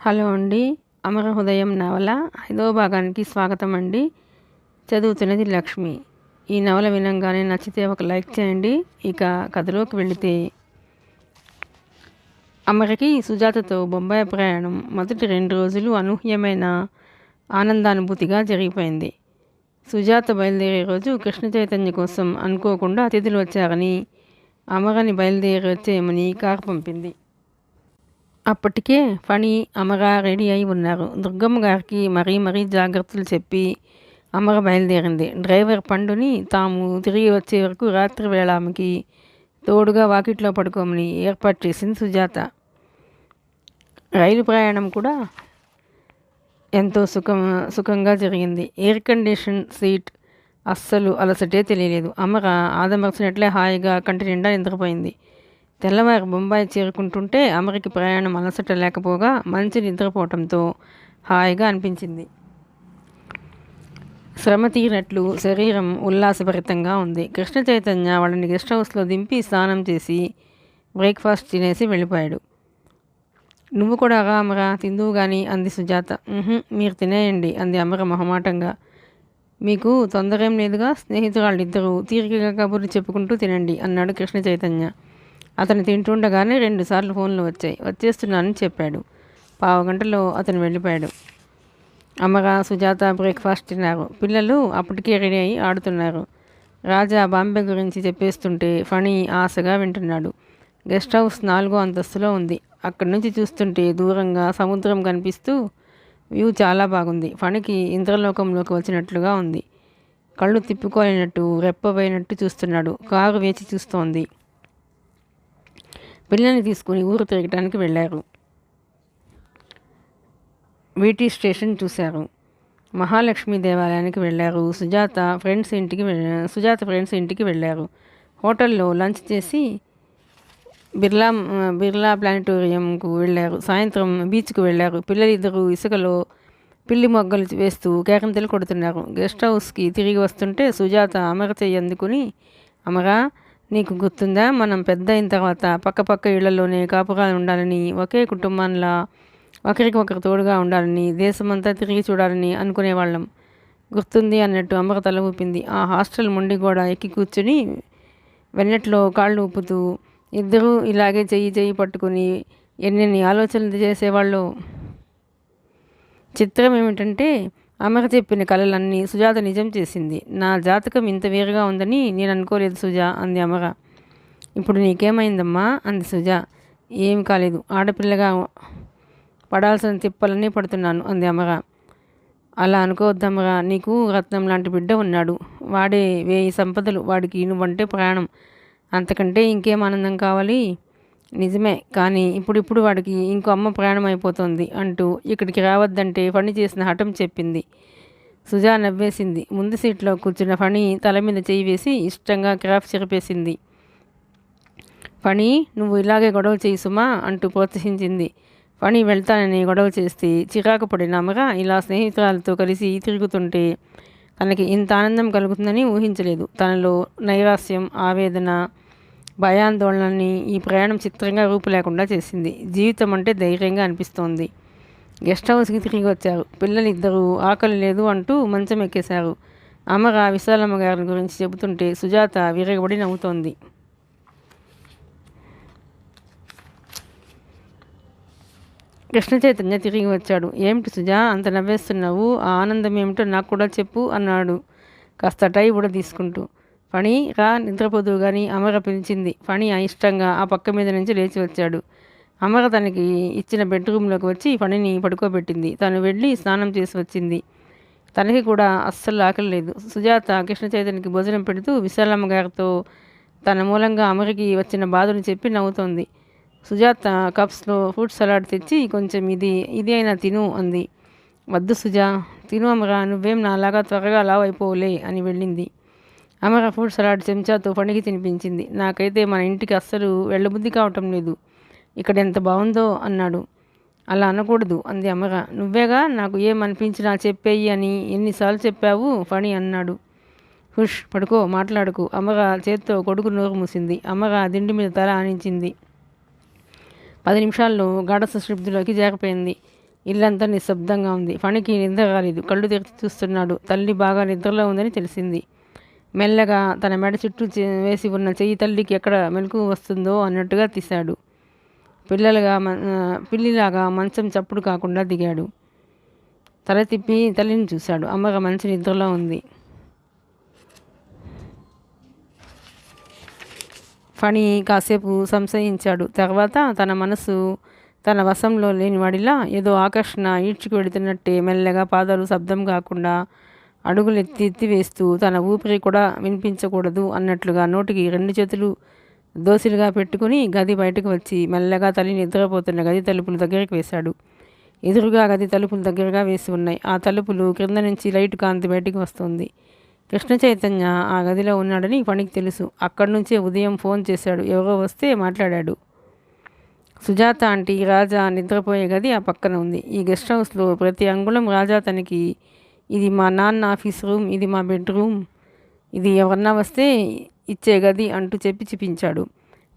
Hello అండి. అమర హృదయం నవల 5వ భాగానికి స్వాగతం అండి. చదువుతున్నది లక్ష్మి. ఈ నవల వినంగానే నచ్చితే ఒక లైక్ చేయండి. ఇక కథలోకి వెళితే, అమరకి సుజాతతో బొంబాయి ప్రయాణం మొదటి 2 రోజులు అనూహ్యమైన ఆనందానుభూతిగా జరిగిపోయింది. సుజాత బయలుదేరే రోజు కృష్ణ చైతన్య కోసం అనుకోకుండా అతిథులు వచ్చారని, అమరని బయలుదేరి వచ్చేయమని కారు పంపింది. అప్పటికే ఫణి, అమర రెడీ అయి ఉన్నారు. దుర్గమ్మ గారికి మరీ జాగ్రత్తలు చెప్పి అమర బయలుదేరింది. డ్రైవర్ పండుని తాము తిరిగి వచ్చే వరకు రాత్రి వేళ ఆమెకి తోడుగా వాకిట్లో పడుకోమని ఏర్పాటు చేసింది సుజాత. రైలు ప్రయాణం కూడా ఎంతో సుఖంగా జరిగింది. ఎయిర్ కండిషన్ సీట్ అస్సలు అలసటే తెలియలేదు. అమర ఆదమర్చినట్లే హాయిగా కంటి నిండా నిద్రపోయింది. తెల్లవారు బొంబాయి చేరుకుంటుంటే అమరకి ప్రయాణం అలసట లేకపోగా మంచి నిద్రపోవటంతో హాయిగా అనిపించింది. శ్రమ తీరినట్లు శరీరం ఉల్లాసభరితంగా ఉంది. కృష్ణ చైతన్య వాళ్ళని గెస్ట్ హౌస్లో దింపి స్నానం చేసి బ్రేక్ఫాస్ట్ తినేసి వెళ్ళిపోయాడు. నువ్వు కూడా రా అమర, తిందువు కానీ అంది సుజాత. మీరు తినేయండి అంది అమర మొహమాటంగా. మీకు తొందర ఏం లేదుగా, స్నేహితురాళ్ళిద్దరూ తీరికగా కబుర్లు చెప్పుకుంటూ తినండి అన్నాడు కృష్ణ చైతన్య. అతను తింటుండగానే 2 సార్లు ఫోన్లు వచ్చాయి. వచ్చేస్తున్నానని చెప్పాడు. పావుగంటలో అతను వెళ్ళిపోయాడు. అమర, సుజాత బ్రేక్ఫాస్ట్ తిన్నారు. పిల్లలు అప్పటికే రెడీ అయి ఆడుతున్నారు. రాజా బాంబే గురించి చెప్పేస్తుంటే ఫణి ఆశగా వింటున్నాడు. గెస్ట్ హౌస్ 4వ అంతస్తులో ఉంది. అక్కడి నుంచి చూస్తుంటే దూరంగా సముద్రం కనిపిస్తూ వ్యూ చాలా బాగుంది. ఫణికి ఇంద్రలోకంలోకి వచ్చినట్లుగా ఉంది. కళ్ళు తిప్పుకోలేనట్టు రెప్పపోయినట్టు చూస్తున్నాడు. కారు వేచి చూస్తోంది. పిల్లల్ని తీసుకుని ఊరు తిరగటానికి వెళ్ళారు. వీటీ స్టేషన్ చూశారు. మహాలక్ష్మి దేవాలయానికి వెళ్ళారు. సుజాత ఫ్రెండ్స్ ఇంటికి వెళ్ళారు. హోటల్లో లంచ్ చేసి బిర్లా ప్లానిటోరియంకు వెళ్ళారు. సాయంత్రం బీచ్కు వెళ్ళారు. పిల్లలిద్దరూ ఇసుకలో పిల్లి మొగ్గలు వేస్తూ కేరింతలు కొడుతున్నారు. గెస్ట్ హౌస్కి తిరిగి వస్తుంటే సుజాత అమర చెయ్యి అందుకుని, అమరా, నీకు గుర్తుందా, మనం పెద్ద అయిన తర్వాత పక్క ఇళ్లలోనే కాపురాలు ఉండాలని, ఒకే కుటుంబంలా ఒకరికొకరు తోడుగా ఉండాలని, దేశమంతా తిరిగి చూడాలని అనుకునేవాళ్ళం. గుర్తుంది అన్నట్టు అమర తల ఊపింది. ఆ హాస్టల్ మొండి గోడ ఎక్కి కూర్చుని వెన్నెట్లో కాళ్ళు ఊపుతూ ఇద్దరూ ఇలాగే చెయ్యి పట్టుకుని ఎన్నెన్ని ఆలోచనలు చేసేవాళ్ళు. చిత్రం ఏమిటంటే అమర చెప్పిన కలలన్నీ సుజాత నిజం చేసింది. నా జాతకం ఇంత వేరుగా ఉందని నేను అనుకోలేదు సుజా అంది అమర. ఇప్పుడు నీకేమైందమ్మా అంది సుజా. ఏం కాలేదు, ఆడపిల్లగా పడాల్సిన తిప్పలన్నీ పడుతున్నాను అంది అమర. అలా అనుకోవద్దమ్మర, నీకు రత్నం లాంటి బిడ్డ ఉన్నాడు. వాడే 1000 సంపదలు. వాడికి నువ్వంటే ప్రాణం. అంతకంటే ఇంకేం ఆనందం కావాలి? నిజమే, కానీ ఇప్పుడు వాడికి ఇంకో అమ్మ ప్రాణం అయిపోతుంది అంటూ ఇక్కడికి రావద్దంటే ఫణి చేసిన హఠం చెప్పింది. సుజా నవ్వేసింది. ముందు సీట్లో కూర్చున్న ఫణి తల మీద చేయి వేసి ఇష్టంగా క్రాఫ్ చెరిపేసింది. ఫణి, నువ్వు ఇలాగే గొడవ చేయి సుమా అంటూ ప్రోత్సహించింది. ఫణి వెళ్తానని గొడవ చేస్తే చిరాకు పడిన అమర ఇలా స్నేహితురాలతో కలిసి తిరుగుతుంటే తనకి ఇంత ఆనందం కలుగుతుందని ఊహించలేదు. తనలో నైరాస్యం, ఆవేదన, భయాందోళనని ఈ ప్రయాణం చిత్రంగా రూపు లేకుండా చేసింది. జీవితం అంటే ధైర్యంగా అనిపిస్తోంది. గెస్ట్ హౌస్కి తిరిగి వచ్చారు. పిల్లలిద్దరూ ఆకలి లేదు అంటూ మంచం ఎక్కేశారు. అమర విశాలమ్మ గారి గురించి చెబుతుంటే సుజాత విరగబడి నవ్వుతోంది. కృష్ణ చైతన్య తిరిగి వచ్చాడు. ఏమిటి సుజా అంత నవ్వేస్తున్నావు? ఆ ఆనందం ఏమిటో నాకు కూడా చెప్పు అన్నాడు కాస్త టై కూడా తీసుకుంటూ. ఫణి, రా నిద్రపోదువు కానీ అమర పిలిచింది. ఫణి అయిష్టంగా ఆ పక్క మీద నుంచి లేచి వచ్చాడు. అమర తనకి ఇచ్చిన బెడ్రూమ్లోకి వచ్చి ఫణిని పడుకోబెట్టింది. తను వెళ్ళి స్నానం చేసి వచ్చింది. తనకి కూడా అస్సలు ఆకలి లేదు. సుజాత కృష్ణ చైతన్యకి భోజనం పెడుతూ విశాలమ్మ గారితో తన మూలంగా అమరకి వచ్చిన బాధను చెప్పి నవ్వుతోంది. సుజాత కప్స్లో ఫ్రూట్ సలాడ్ తెచ్చి కొంచెం ఇది అయినా తిను అంది. వద్దు సుజా, తిను అమర, నువ్వేం నాలాగా త్వరగా లావు అయిపోలే అని వెళ్ళింది. అమర ఫ్రూట్ సలాడ్ చెంచాతో ఫణికి తినిపించింది. నాకైతే మన ఇంటికి అస్సలు వెళ్ళబుద్ధి కావటం లేదు. ఇక్కడ ఎంత బాగుందో అన్నాడు. అలా అనకూడదు అంది అమర. నువ్వేగా నాకు ఏమనిపించినా చెప్పేయి అని ఎన్నిసార్లు చెప్పావు ఫణి అన్నాడు. హుష్, పడుకో, మాట్లాడుకు. అమర చేత్తో కొడుకు నోరు మూసింది. అమర దిండి మీద తల ఆనించింది. 10 నిమిషాల్లో గాఢ సుషుప్తిలోకి జారిపోయింది. ఇల్లంతా నిశ్శబ్దంగా ఉంది. ఫణికి నిద్ర రాలేదు. కళ్ళు తెరిచి చూస్తున్నాడు. తల్లి బాగా నిద్రలో ఉందని తెలిసింది. మెల్లగా తన మెడ చుట్టూ వేసి ఉన్న చెయ్యి తల్లికి ఎక్కడ మెలకువ వస్తుందో అన్నట్టుగా తీశాడు. పిల్లిలాగా మంచం చప్పుడు కాకుండా దిగాడు. తల తిప్పి తల్లిని చూశాడు. అమ్మగా మంచి నిద్రలో ఉంది. ఫణి కాసేపు సంశయించాడు. తర్వాత తన మనసు తన వశంలో లేనివాడిలా ఏదో ఆకర్షణ ఈడ్చుకు వెళుతున్నట్టే మెల్లగా పాదాలు శబ్దం కాకుండా అడుగులు ఎత్తి వేస్తూ తన ఊపిరి కూడా వినిపించకూడదు అన్నట్లుగా నోటికి 2 చేతులు దోసిలుగా పెట్టుకుని గది బయటకు వచ్చి మెల్లగా తల్లి నిద్రపోతున్న గది తలుపులు దగ్గరికి వేశాడు. ఎదురుగా గది తలుపులు దగ్గరగా వేసి ఉన్నాయి. ఆ తలుపులు క్రింద నుంచి లైటు కాంతి బయటికి వస్తుంది. కృష్ణ చైతన్య ఆ గదిలో ఉన్నాడని ఫణికి తెలుసు. అక్కడి నుంచే ఉదయం ఫోన్ చేశాడు. ఎవరో వస్తే మాట్లాడాడు. సుజాత ఆంటీ రాజా నిద్రపోయే గది ఆ పక్కన ఉంది. ఈ గెస్ట్ హౌస్లో ప్రతి అంగుళం రాజా తనకి ఇది మా నాన్న ఆఫీస్ రూమ్, ఇది మా బెడ్రూమ్, ఇది ఎవరన్నా వస్తే ఇచ్చే గది అంటూ చెప్పి చూపించాడు.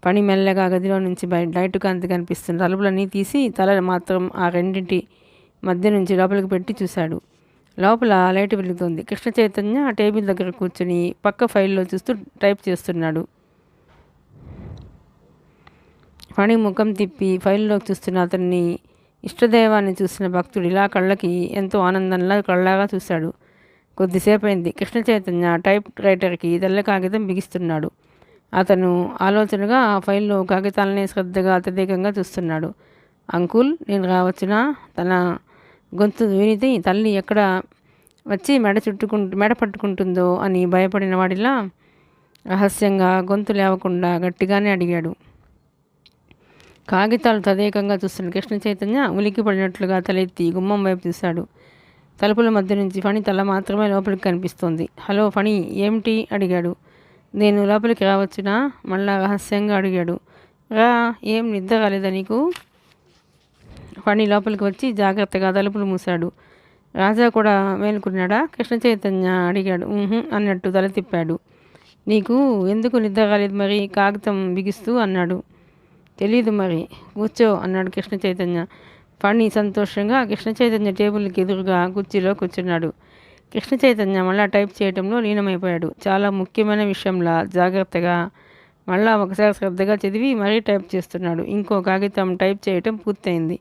ఫణి మెల్లగా గదిలో నుంచి లైటు కాంతి కనిపిస్తుంది. తలుపులన్నీ తీసి తల మాత్రం ఆ రెండింటి మధ్య నుంచి లోపలికి పెట్టి చూశాడు. లోపల లైట్ వెలుగుతుంది. కృష్ణ చైతన్య టేబుల్ దగ్గర కూర్చుని పక్క ఫైల్లో చూస్తూ టైప్ చేస్తున్నాడు. ఫణి ముఖం తిప్పి ఫైల్లోకి చూస్తున్న అతన్ని ఇష్టదైవాన్ని చూసిన భక్తుడిలా కళ్ళకి ఎంతో ఆనందంలా కళ్ళగా చూశాడు. కొద్దిసేపు అయింది. కృష్ణ చైతన్య టైప్ రైటర్కి తెల్ల కాగితం బిగిస్తున్నాడు. అతను ఆలోచనగా ఆ ఫైల్లో కాగితాలనే శ్రద్ధగా అత్యధికంగా చూస్తున్నాడు. అంకుల్, నేను రావచ్చునా? తన గొంతు వినితి తల్లి ఎక్కడ వచ్చి మెడ పట్టుకుంటుందో అని భయపడిన వాడిలా రహస్యంగా గొంతు లేవకుండా గట్టిగానే అడిగాడు. కాగితాలు తదేకంగా చూస్తున్న కృష్ణ చైతన్య ఉలికి పడినట్లుగా తలెత్తి గుమ్మం వైపు చూశాడు. తలుపుల మధ్య నుంచి ఫణి తల మాత్రమే లోపలికి కనిపిస్తోంది. హలో ఫణి, ఏమిటి? అడిగాడు. నేను లోపలికి రావచ్చునా? మళ్ళా రహస్యంగా అడిగాడు. రా, ఏం నిద్ర రాలేదా నీకు? ఫణి లోపలికి వచ్చి జాగ్రత్తగా తలుపులు మూశాడు. రాజా కూడా మేలుకున్నాడా? కృష్ణ చైతన్య అడిగాడు. అన్నట్టు తల తిప్పాడు. నీకు ఎందుకు నిద్ర రాలేదు మరి? కాగితం బిగిస్తూ అన్నాడు. తెలీదు మరి, కూర్చో అన్నాడు కృష్ణ చైతన్య. ఫణి సంతోషంగా కృష్ణ చైతన్య టేబుల్కి ఎదురుగా కుర్చీలో కూర్చున్నాడు. కృష్ణ చైతన్య మళ్ళా టైప్ చేయడంలో లీనమైపోయాడు. చాలా ముఖ్యమైన విషయంలా జాగ్రత్తగా మళ్ళా ఒకసారి శ్రద్ధగా చదివి మరీ టైప్ చేస్తున్నాడు. ఇంకో కాగితం టైప్ చేయటం పూర్తయింది.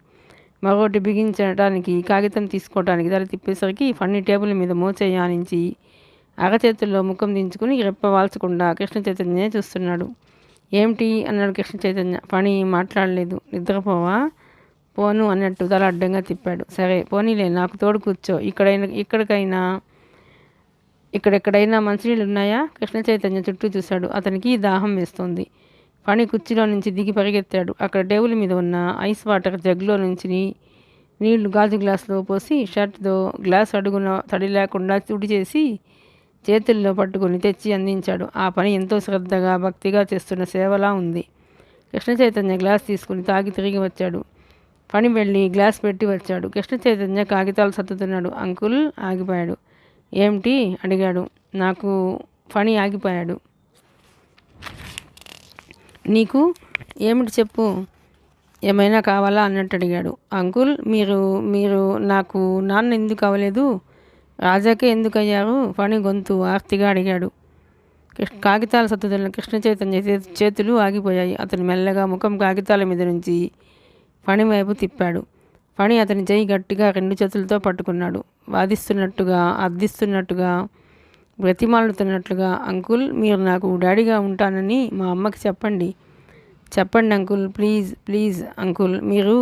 మరొకటి బిగించడానికి కాగితం తీసుకోవడానికి తల తిప్పేసరికి ఫణి టేబుల్ మీద మోచేయి ఆనించి అరచేతుల్లో ముఖం దించుకుని రెప్ప వాల్చకుండా కృష్ణ చైతన్యనే చూస్తున్నాడు. ఏమిటి? అన్నాడు కృష్ణ చైతన్య. ఫణి మాట్లాడలేదు. నిద్రపోవా? పోను అన్నట్టు తల అడ్డంగా తిప్పాడు. సరే పోనీలే, నాకు తోడు కూర్చో. ఇక్కడెక్కడైనా మంచినీళ్ళు ఉన్నాయా? కృష్ణ చైతన్య చుట్టూ చూశాడు. అతనికి దాహం వేస్తోంది. ఫణి కుర్చీలో నుంచి దిగి పరిగెత్తాడు. అక్కడ టేబుల్ మీద ఉన్న ఐస్ వాటర్ జగ్లో నుంచి నీళ్లు గాజు గ్లాసులో పోసి షర్ట్తో గ్లాస్ అడుగున తడి లేకుండా తుడి చేసి చేతుల్లో పట్టుకుని తెచ్చి అందించాడు. ఆ పని ఎంతో శ్రద్ధగా భక్తిగా చేస్తున్న సేవలా ఉంది. కృష్ణ చైతన్య గ్లాస్ తీసుకుని తాగి తిరిగి వచ్చాడు. ఫణి వెళ్ళి గ్లాస్ పెట్టి వచ్చాడు. కృష్ణ చైతన్య కాగితాలు సర్దుతున్నాడు. అంకుల్ ఆగిపోయాడు. ఏమిటి? అడిగాడు. నాకు ఫణి ఆగిపోయాడు. నీకు ఏమిటి చెప్పు? ఏమైనా కావాలా అన్నట్టు అడిగాడు. అంకుల్, మీరు నాకు నాన్న ఎందుకు అవ్వలేదు? రాజాకే ఎందుకు అయ్యారు? ఫణి గొంతు ఆర్తిగా అడిగాడు. కాగితాలు సర్దుతున్న కృష్ణ చైతన్య చేతులు ఆగిపోయాయి. అతను మెల్లగా ముఖం కాగితాల మీద నుంచి ఫణి వైపు తిప్పాడు. ఫణి అతని చేయి గట్టిగా 2 చేతులతో పట్టుకున్నాడు. వాదిస్తున్నట్టుగా, అర్థిస్తున్నట్టుగా, బ్రతిమాలుతున్నట్లుగా. అంకుల్, మీరు నాకు డాడీగా ఉంటానని మా అమ్మకి చెప్పండి అంకుల్, ప్లీజ్ ప్లీజ్ అంకుల్, మీరు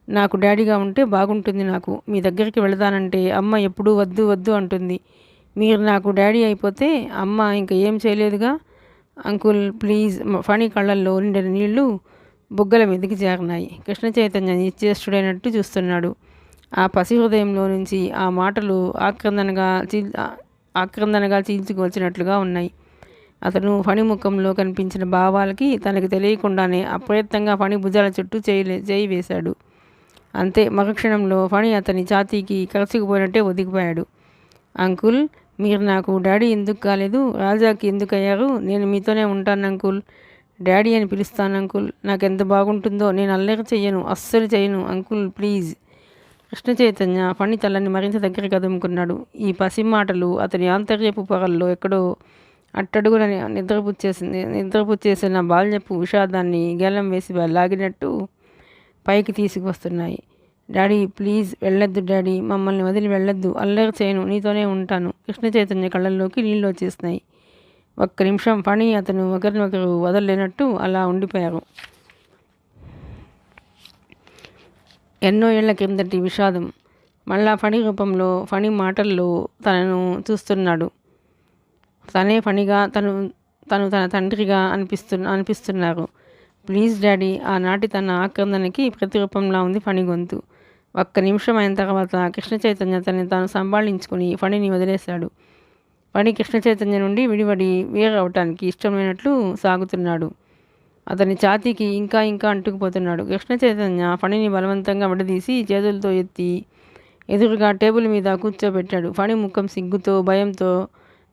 నాకు డాడీగా ఉంటే బాగుంటుంది. నాకు మీ దగ్గరికి వెళదానంటే అమ్మ ఎప్పుడూ వద్దు వద్దు అంటుంది. మీరు నాకు డాడీ అయిపోతే అమ్మ ఇంకా ఏం చేయలేదుగా అంకుల్, ప్లీజ్. ఫణి కళ్ళల్లో నిండిన నీళ్లు బుగ్గల మీదకి చేరినాయి. కృష్ణ చైతన్య నిశ్చేష్టుడైనట్టు చూస్తున్నాడు. ఆ పసి హృదయంలో నుంచి ఆ మాటలు ఆక్రందనగా చీల్చుకొచ్చినట్లుగా ఉన్నాయి. అతను ఫణి ముఖంలో కనిపించిన భావాలకి తనకి తెలియకుండానే అప్రయత్నంగా ఫణి భుజాల చుట్టూ చేయి వేశాడు. అంతే, మరుక్షణంలో ఫణి అతని ఛాతీకి కరచుకుపోయినట్టే ఒదిగిపోయాడు. అంకుల్, మీరు నాకు డాడీ ఎందుకు కాలేదు? రాజాకి ఎందుకు అయ్యారు? నేను మీతోనే ఉంటాను అంకుల్, డాడీ అని పిలుస్తాను అంకుల్. నాకెంత బాగుంటుందో. నేను అల్లరి చెయ్యను, అస్సలు చెయ్యను అంకుల్, ప్లీజ్. కృష్ణ చైతన్య ఫణి తలని మరింత దగ్గర కదుముకున్నాడు. ఈ పసిమాటలు అతని ఆంతర్యపు పొరల్లో ఎక్కడో అట్టడుగున నిద్రపుచ్చేసిన బాల్యపు విషాదాన్ని గేలం వేసి లాగినట్టు పైకి తీసుకువస్తున్నాయి. డాడీ ప్లీజ్ వెళ్ళొద్దు డాడీ, మమ్మల్ని వదిలి వెళ్ళొద్దు, అల్లరి చేయను, నీతోనే ఉంటాను. కృష్ణ చైతన్య కళ్ళల్లోకి నీళ్ళు వచ్చేసినాయి. ఒక్క నిమిషం ఫణి అతను ఒకరినొకరు వదలలేనట్టు అలా ఉండిపోయారు. ఎన్నో ఏళ్ల క్రిందటి విషాదం మళ్ళా ఫణి రూపంలో, ఫణి మాటల్లో తనను చూస్తున్నాడు. తనే ఫణిగా, తను తన తండ్రిగా అనిపిస్తున్నారు. Please daddy. ఆనాటి తన ఆక్రందనకి ప్రతిరూపంలా ఉంది ఫణి గొంతు. ఒక్క నిమిషం అయిన తర్వాత కృష్ణ చైతన్య తనని తాను సంభాళించుకుని ఫణిని వదిలేశాడు. ఫణి కృష్ణ చైతన్య నుండి విడివడి వేరవటానికి ఇష్టమైనట్లు సాగుతున్నాడు. అతని ఛాతీకి ఇంకా ఇంకా అంటుకుపోతున్నాడు. కృష్ణ చైతన్య ఫణిని బలవంతంగా విడదీసి చేతులతో ఎత్తి ఎదురుగా టేబుల్ మీద కూర్చోబెట్టాడు. ఫణి ముఖం సిగ్గుతో, భయంతో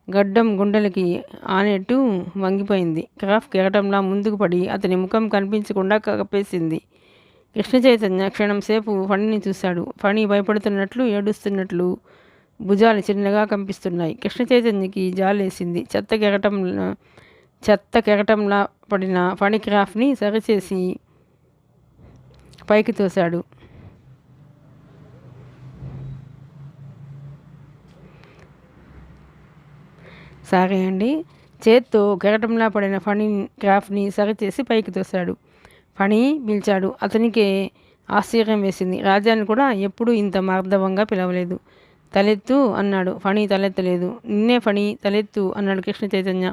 గడ్డం గుండెలకి ఆనేట్టు వంగిపోయింది. క్రాఫ్ కెరటంలా ముందుకు పడి అతని ముఖం కనిపించకుండా కప్పేసింది. కృష్ణ చైతన్య క్షణం సేపు ఫణిని చూశాడు. ఫణి భయపడుతున్నట్లు, ఏడుస్తున్నట్లు భుజాలు చిన్నగా కంపిస్తున్నాయి. కృష్ణ చైతన్యకి జాలేసింది. చెత్త కెరటంలా పడిన ఫణి క్రాఫ్ని సరిచేసి పైకి తోశాడు. సరే అండి. చేత్తో కెరటంలా పడిన ఫణి క్రాఫ్ని సరిచేసి పైకి తోశాడు. ఫణి పిలిచాడు. అతనికే ఆశ్చర్యం వేసింది. రాజాని కూడా ఎప్పుడూ ఇంత మార్దవంగా పిలవలేదు. తలెత్తు అన్నాడు. ఫణి తలెత్తలేదు. నిన్నే ఫణి, తలెత్తు అన్నాడు కృష్ణ చైతన్య.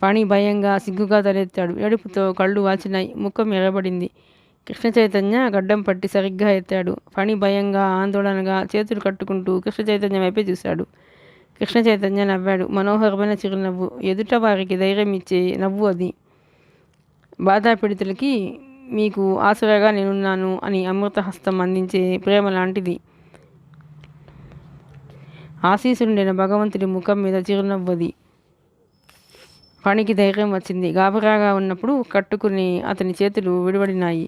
ఫణి భయంగా, సిగ్గుగా తలెత్తాడు. ఏడుపుతో కళ్ళు వాచినాయి. ముఖం ఎర్రబడింది. కృష్ణ చైతన్య గడ్డం పట్టి సరిగ్గా ఎత్తాడు. ఫణి భయంగా, ఆందోళనగా చేతులు కట్టుకుంటూ కృష్ణ చైతన్య వైపే చూశాడు. కృష్ణ చైతన్య నవ్వాడు. మనోహరమైన చిరునవ్వు. ఎదుట వారికి ధైర్యం ఇచ్చే నవ్వు అది. బాధాపీడితులకి మీకు ఆసరాగా నేనున్నాను అని అమృతహస్తం అందించే ప్రేమ లాంటిది. ఆశీసుండిన భగవంతుడి ముఖం మీద చిరునవ్వది. ఫణికి ధైర్యం వచ్చింది. గాబరాగా ఉన్నప్పుడు కట్టుకుని అతని చేతులు విడివడినాయి.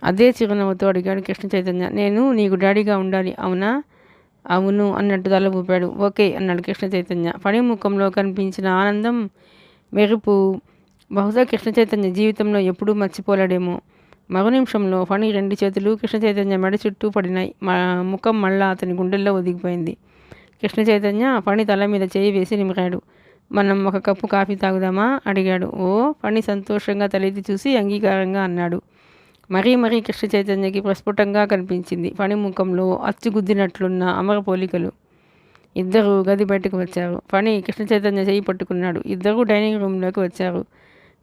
అదే చిరునవ్వుతో అడిగాడు కృష్ణ చైతన్య. నేను నీకు డాడీగా ఉండాలి, అవునా? అవును అన్నట్టు తల ఊపాడు. ఓకే అన్నాడు కృష్ణ చైతన్య. ఫణి ముఖంలో కనిపించిన ఆనందం, మెరుపు బహుశా కృష్ణ చైతన్య జీవితంలో ఎప్పుడూ మర్చిపోలేడేమో. మరో నిమిషంలో ఫణి రెండు చేతులు కృష్ణ చైతన్య మెడ చుట్టూ పడినాయి. ముఖం మళ్ళా అతని గుండెల్లో ఒదిగిపోయింది. కృష్ణ చైతన్య ఫణి తల మీద చేయి వేసి నిమిరాడు. మనం ఒక కప్పు కాఫీ తాగుదామా అడిగాడు. ఓ. ఫణి సంతోషంగా తలెత్తి చూసి అంగీకారంగా అన్నాడు. మరీ కృష్ణ చైతన్యకి ప్రస్ఫుటంగా కనిపించింది ఫణి ముఖంలో అచ్చుగుద్దినట్లున్న అమర పోలికలు. ఇద్దరు గది బయటకు వచ్చారు. ఫణి కృష్ణ చైతన్య చేయి పట్టుకున్నాడు. ఇద్దరూ డైనింగ్ రూమ్లోకి వచ్చారు.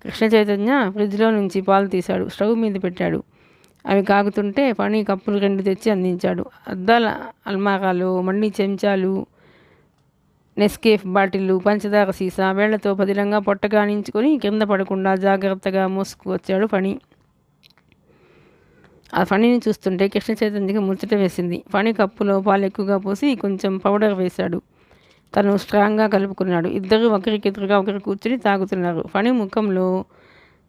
కృష్ణ చైతన్య ఫ్రిడ్జ్లో నుంచి పాలు తీశాడు. స్టవ్ మీద పెట్టాడు. అవి కాగుతుంటే ఫణి కప్పులు రెండు తెచ్చి అందించాడు. అద్దాల అల్మారాలో మళ్ళీ చెంచాలు, నెస్కేఫ్ బాటిళ్ళు, పంచదార సీసా వేళ్లతో పదిలంగా పొట్టగానించుకొని కింద పడకుండా జాగ్రత్తగా మోసుకు వచ్చాడు ఫణి. ఆ ఫణిని చూస్తుంటే కృష్ణ చైతన్యకి ముచ్చట వేసింది. ఫణి కప్పులో పాలు ఎక్కువగా పోసి కొంచెం పౌడర్ వేశాడు. తను స్ట్రాంగ్గా కలుపుకున్నాడు. ఇద్దరు ఒకరికెదురుగా ఒకరు కూర్చుని తాగుతున్నారు. ఫణి ముఖంలో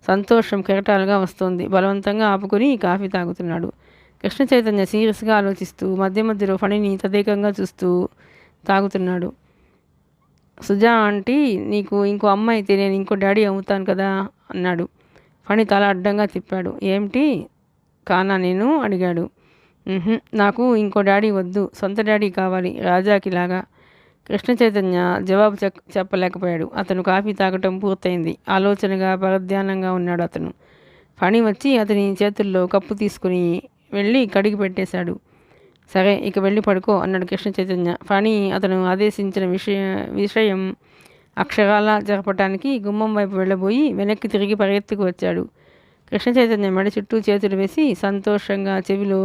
సంతోషం కెరటాలుగా వస్తోంది. బలవంతంగా ఆపుకొని కాఫీ తాగుతున్నాడు. కృష్ణ చైతన్య సీరియస్గా ఆలోచిస్తూ మధ్య మధ్యలో ఫణిని తదేకంగా చూస్తూ తాగుతున్నాడు. సుజా ఆంటీ, నీకు ఇంకో అమ్మ అయితే నేను ఇంకో డాడీ అవుతాను కదా అన్నాడు. ఫణి తల అడ్డంగా తిప్పాడు. ఏమిటి కానా నేను అడిగాడు. నాకు ఇంకో డాడీ వద్దు, సొంత డాడీ కావాలి, రాజాకిలాగా. కృష్ణ చైతన్య జవాబు చెప్పలేకపోయాడు. అతను కాఫీ తాగటం పూర్తయింది. ఆలోచనగా పరధ్యానంగా ఉన్నాడు అతను. ఫణి వచ్చి అతని చేతుల్లో కప్పు తీసుకుని వెళ్ళి కడిగి పెట్టేశాడు. సరే, ఇక వెళ్ళి పడుకో అన్నాడు కృష్ణ చైతన్య. ఫణి అతను ఆదేశించిన విషయం అక్షరాలా జరపటానికి గుమ్మం వైపు వెళ్ళబోయి వెనక్కి తిరిగి పరిగెత్తుకు వచ్చాడు. కృష్ణ చైతన్య మెడ చుట్టూ చేతులు వేసి సంతోషంగా చెవిలో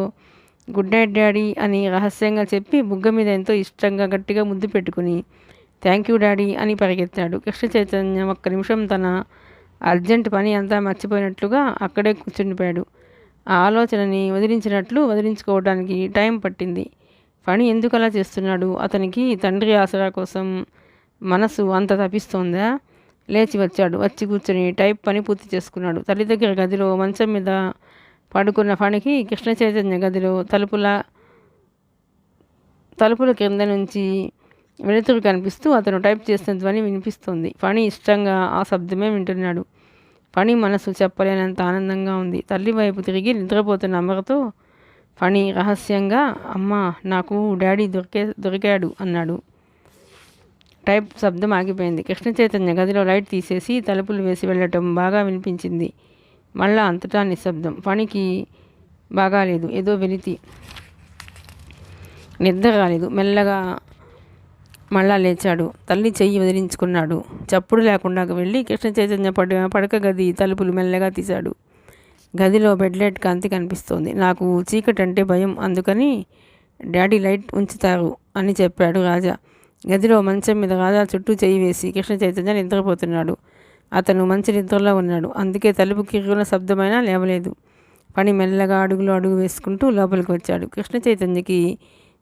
గుడ్ నైట్ డాడీ అని రహస్యంగా చెప్పి బుగ్గ మీద ఎంతో ఇష్టంగా గట్టిగా ముద్దు పెట్టుకుని థ్యాంక్ యూ డాడీ అని పరిగెత్తాడు. కృష్ణ చైతన్య ఒక్క నిమిషం తన అర్జెంట్ పని అంతా మర్చిపోయినట్లుగా అక్కడే కూర్చుండిపోయాడు. ఆ ఆలోచనని వదిలించుకోవడానికి టైం పట్టింది. ఫణి ఎందుకు అలా చేస్తున్నాడు? అతనికి తండ్రి ఆసరా కోసం మనసు అంత తపిస్తోందా? లేచి వచ్చాడు. వచ్చి కూర్చొని టైప్ పని పూర్తి చేసుకున్నాడు. తల్లి దగ్గర గదిలో మంచం మీద పడుకున్న ఫణికి కృష్ణ చైతన్య గదిలో తలుపుల క్రింద నుంచి వెలుతురు కనిపిస్తూ అతను టైప్ చేస్తున్న ధ్వని వినిపిస్తోంది. ఫణి ఇష్టంగా ఆ శబ్దమే వింటున్నాడు. ఫణి మనసు చెప్పలేనంత ఆనందంగా ఉంది. తల్లి వైపు తిరిగి నిద్రపోతున్న అమ్మతో ఫణి రహస్యంగా, అమ్మా, నాకు డాడీ దొరికాడు అన్నాడు. టైప్ శబ్దం ఆగిపోయింది. కృష్ణ చైతన్య గదిలో లైట్ తీసేసి తలుపులు వేసి వెళ్ళటం బాగా వినిపించింది. మళ్ళా అంతటా నిశ్శబ్దం. ఫణికి బాగాలేదు, ఏదో వెలితి. నిద్ర రాలేదు. మెల్లగా మళ్ళా లేచాడు. తల్లి చెయ్యి వదిలించుకున్నాడు. చప్పుడు లేకుండా వెళ్ళి కృష్ణ చైతన్య పడక గది తలుపులు మెల్లగా తీశాడు. గదిలో బెడ్లైట్ కాంతి కనిపిస్తోంది. నాకు చీకటి అంటే భయం, అందుకని డాడీ లైట్ ఉంచుతారు అని చెప్పాడు రాజా. గదిలో మంచం మీద రాజా చుట్టూ చెయ్యి వేసి కృష్ణ చైతన్య నిద్రపోతున్నాడు. అతను మంచి నిద్రలో ఉన్నాడు. అందుకే తలుపు కిర్రున శబ్దమైనా లేవలేదు. పని మెల్లగా అడుగు వేసుకుంటూ లోపలికి వచ్చాడు. కృష్ణ చైతన్యకి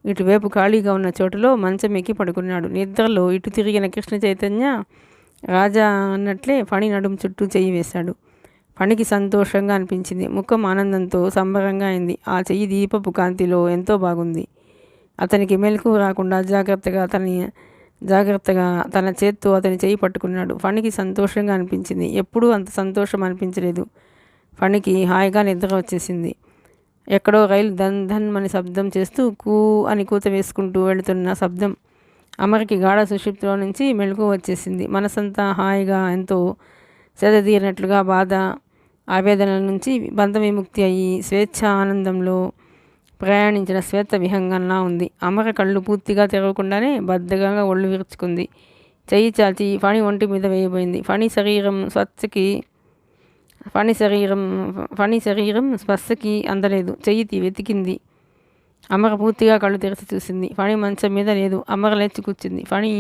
ఇటువైపు ఖాళీగా ఉన్న చోటులో మంచం ఎక్కి పడుకున్నాడు. నిద్రలో ఇటు తిరిగిన కృష్ణ చైతన్య రాజా అన్నట్లే ఫణి నడుము చుట్టూ చెయ్యి వేశాడు. ఫణికి సంతోషంగా అనిపించింది. ముఖం ఆనందంతో సంబరంగా అయింది. ఆ చెయ్యి దీపపు కాంతిలో ఎంతో బాగుంది. అతనికి మెలకువ రాకుండా జాగ్రత్తగా తన చేత్తో అతని చెయ్యి పట్టుకున్నాడు. ఫణికి సంతోషంగా అనిపించింది. ఎప్పుడూ అంత సంతోషం అనిపించలేదు. ఫణికి హాయిగా నిద్ర వచ్చేసింది. ఎక్కడో రైలు ధన్ ధన్ అని శబ్దం చేస్తూ కూ అని కూత వేసుకుంటూ వెళుతున్న శబ్దం. అమర్కి గాఢ సుషిప్తిలో నుంచి మెలకువ వచ్చేసింది. మనసంతా హాయిగా ఎంతో సేదతీరినట్లుగా బాధ ఆవేదనల నుంచి బంధ విముక్తి అయ్యి స్వేచ్ఛ ఆనందంలో ప్రయాణించిన శ్వేత విహంగంలా ఉంది. అమర కళ్ళు పూర్తిగా తెరవకుండానే బద్దగా ఒళ్ళు విరుచుకుంది. చెయ్యి చాచి ఫణి ఒంటి మీద వేయబోయింది. ఫణి శరీరం స్పర్శకి అందలేదు. చెయ్యి వెతికింది. అమర పూర్తిగా కళ్ళు తెరిచి చూసింది. ఫణి మంచం మీద లేదు. అమర లేచి కూర్చుంది. ఫణి